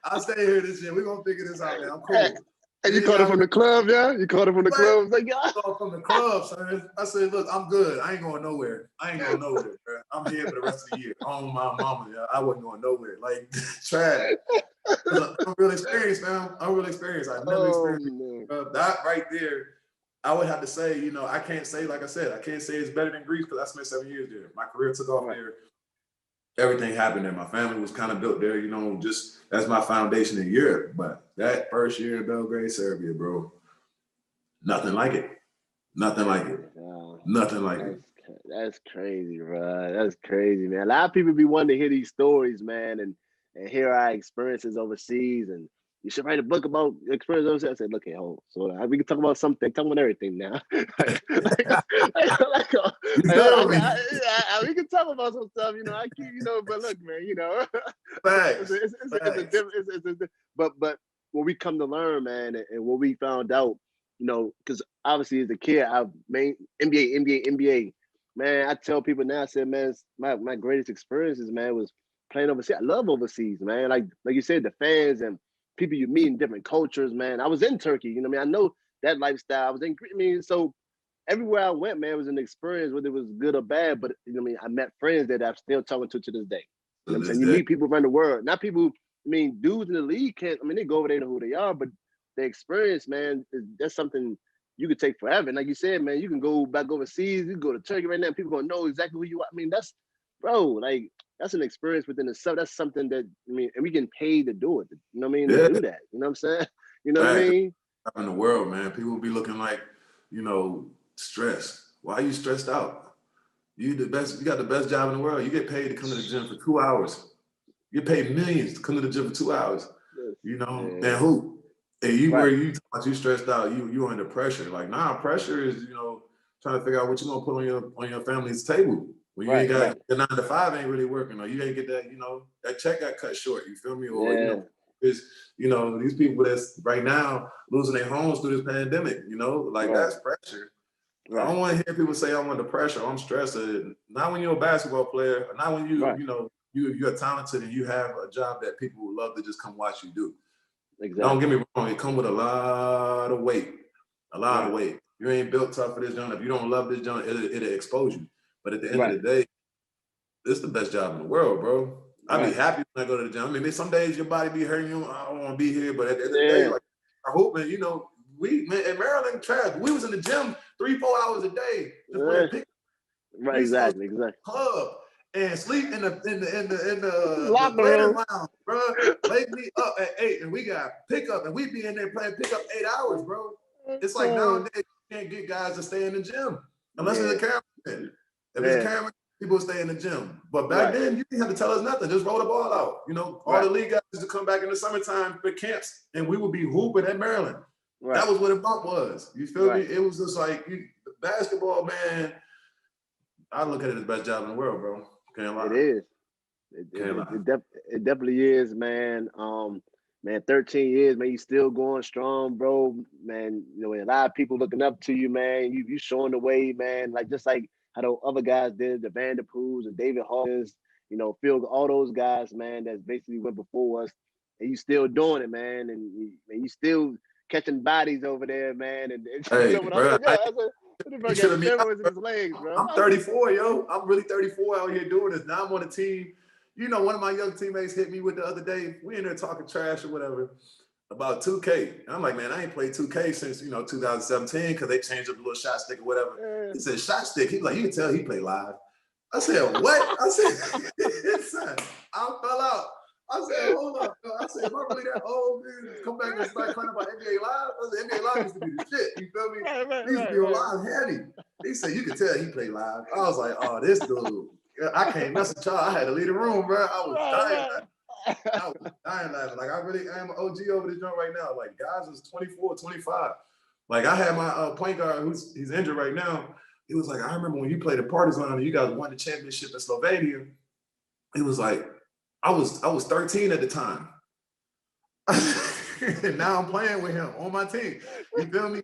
I'll stay here this year. We're going to figure this out, man. I'm cool. And you caught it from the club, yeah? You caught it from the club? Like, yeah. I caught it from the club, son. I said, look, I'm good. I ain't going nowhere. Bro. I'm here for the rest of the year. On my mama, yeah. I wasn't going nowhere. Like, trash. I'm real experienced, man. I'm real experienced. I've never experienced that right there. I would have to say, I can't say, like I said, I can't say it's better than Greece because I spent 7 years there. My career took off there. everything happened there. My family was kind of built there, you know, just that's my foundation in Europe. But that first year in Belgrade, Serbia, bro, nothing like it. Nothing like it. Nothing like it. That's crazy, bro. That's crazy, man. A lot of people be wanting to hear these stories, man, and hear our experiences overseas. And you should write a book about experiences overseas. I said, look, hold. So we can talk about something. Talk about everything now. We can talk about some stuff, you know. I keep, you know, but look, man, you know, Facts. But what we come to learn, man, and what we found out, you know, because obviously as a kid, I've made NBA. Man, I tell people now, I said, man, my greatest experiences, man, was playing overseas. I love overseas, man. Like you said, the fans and people you meet in different cultures, man. I was in Turkey, you know what I mean? I know that lifestyle. I was in, I mean, so everywhere I went, man, it was an experience, whether it was good or bad. But you know what I mean? I met friends that I'm still talking to this day. You know what I'm saying? You meet people around the world. Not people, I mean, dudes in the league can't, I mean, they go over there, know who they are, but the experience, man, that's something you could take forever. And like you said, man, you can go back overseas, you can go to Turkey right now, people gonna know exactly who you are. I mean, that's, bro, like, that's an experience within itself. That's something that, I mean, and we get paid to do it. You know what I mean? To do that. You know what I'm saying? You know what I mean? In the world, man, people be looking like, you know, stressed. Why are you stressed out? You the best. You got the best job in the world. You get paid to come to the gym for 2 hours. You get paid millions to come to the gym for 2 hours. You know, and who? And you where you thought you stressed out, you under pressure. Like, nah, pressure is, you know, trying to figure out what you're gonna put on your family's table. When you ain't got the 9 to 5 ain't really working, or you ain't get that, you know, that check got cut short. You feel me? Or you know, is, you know, these people that's right now losing their homes through this pandemic. You know, like that's pressure. I don't want to hear people say I'm under pressure. I'm stressed. Not when you're a basketball player. Not when you you know you're talented and you have a job that people would love to just come watch you do. Exactly. Don't get me wrong, it comes with a lot of weight. A lot of weight. You ain't built tough for this job. If you don't love this job, it'll expose you. But at the end of the day, it's the best job in the world, bro. I'd be happy when I go to the gym. I mean, some days your body be hurting you. I don't want to be here, but at the end of the day, like, I hope, man, you know, we, man, in Maryland, trash. We was in the gym 3-4 hours a day just playing pick. Right, exactly. Club. And sleep in the playing lounge, bro. Wake me up at 8 and we got pickup and we be in there playing pickup 8 hours, bro. It's like nowadays you can't get guys to stay in the gym unless it's a cameraman. If it's a camera, people stay in the gym. But back then you didn't have to tell us nothing. Just roll the ball out. You know, all the league guys used to come back in the summertime for camps and we would be hooping at Maryland. That was what a bump was. You feel me? It was just like basketball, man. I look at it as the best job in the world, bro. Can't lie. It is. It definitely is, man. Man, 13 years, man, you still going strong, bro. Man, you know, a lot of people looking up to you, man. You showing the way, man. Like just like how the other guys did, the Vanderpoels and David Hawkins, you know, Phil, all those guys, man, that's basically went before us, and you still doing it, man. And you still catching bodies over there, man. And hey, you know what bro, I'm 34, yo. I'm really 34 out here doing this. Now I'm on a team. You know, one of my young teammates hit me with the other day. We in there talking trash or whatever about 2K. And I'm like, man, I ain't played 2K since, you know, 2017 because they changed up the little shot stick or whatever. He said, shot stick. He's like, you can tell he played live. I said, what? I said, I fell out. I said, hold up. I said, am I really that old, man? Come back and start crying about NBA Live? I said, NBA Live used to be the shit. You feel me? He used to be on live handy. He said, you can tell he played live. I was like, oh, this dude. I can't mess with y'all. I had to leave the room, bro. I was dying laughing. Like, I really am an OG over this joint right now. Like, guys is 24, 25. Like, I had my point guard, he's injured right now. He was like, I remember when you played at Partizan and you guys won the championship in Slovenia. He was like, I was 13 at the time. And now I'm playing with him on my team. You feel me?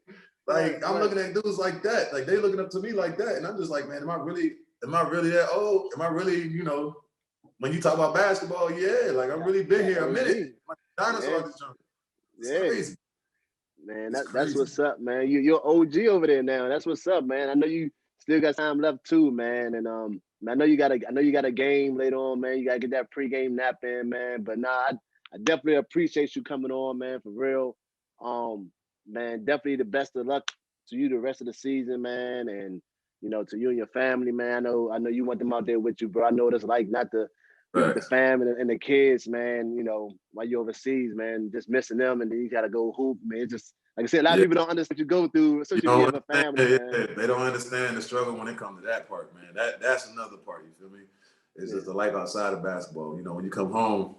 Like, I'm looking at dudes like that. Like, they looking up to me like that. And I'm just like, man, am I really that old? Am I really, you know, when you talk about basketball, yeah, like I've really been here a minute. Like dinosaur this jump. It's crazy. Man, that's what's up, man. You're OG over there now. That's what's up, man. I know you still got time left too, man. And I know you got a game later on, man. You gotta get that pregame nap in, man. But I definitely appreciate you coming on, man, for real. Man, definitely the best of luck to you the rest of the season, man. And you know, to you and your family, man. I know you want them out there with you, bro. I know what it's like not to be with the fam and the kids, man, you know, while you're overseas, man, just missing them, and then you gotta go hoop, man. It's just like I said, a lot of people don't understand what you go through, especially when you have a family, man. They don't understand the struggle when it comes to that part, man. That's another part, you feel me? It's just the life outside of basketball. You know, when you come home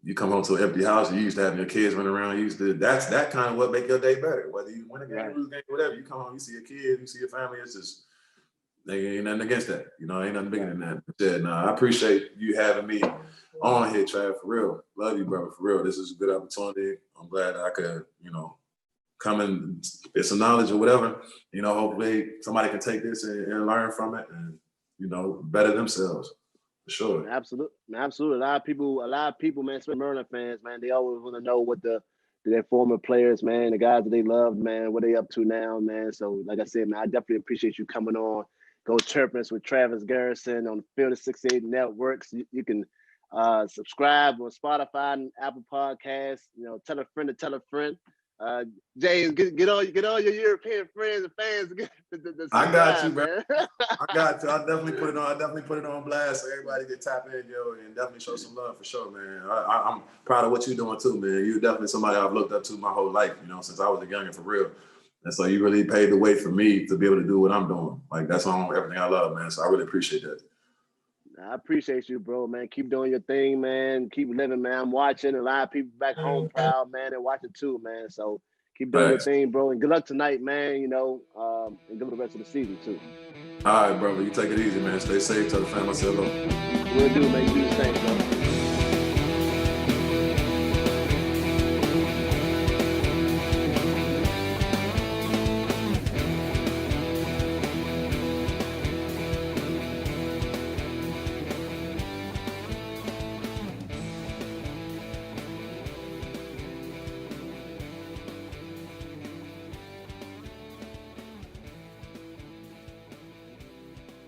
to an empty house, you used to have your kids running around, that's that kind of what make your day better. Whether you win a game, lose a game, whatever, you come home, you see your kids, you see your family, it's just, they ain't nothing against that. You know, ain't nothing bigger than that. But yeah, no, I appreciate you having me on here, Trav, for real. Love you, brother, for real. This is a good opportunity. I'm glad I could, you know, come and get some knowledge or whatever. You know, hopefully somebody can take this and learn from it and, you know, better themselves. For sure. Absolutely. A lot of people, man, especially Maryland fans, man, they always want to know what their former players, man, the guys that they loved, man, what they up to now, man. So, like I said, man, I definitely appreciate you coming on. Go Terrapins with Travis Garrison on the Field of 68 Networks. You can subscribe on Spotify and Apple Podcasts. You know, tell a friend to tell a friend. James, get all your European friends and fans. I got you, bro. I got you. I definitely put it on blast so everybody can tap in, yo, and definitely show some love for sure, man. I'm proud of what you're doing too, man. You're definitely somebody I've looked up to my whole life, you know, since I was a youngin' for real. And so you really paved the way for me to be able to do what I'm doing. Like, that's on everything I love, man. So I really appreciate that. I appreciate you, bro, man. Keep doing your thing, man. Keep living, man. I'm watching. A lot of people back home proud, man. They're watching too, man. So keep doing your thing, bro. And good luck tonight, man, you know, and good luck the rest of the season, too. All right, brother. You take it easy, man. Stay safe. Tell the family I said hello. Will do, man. You do the same, bro.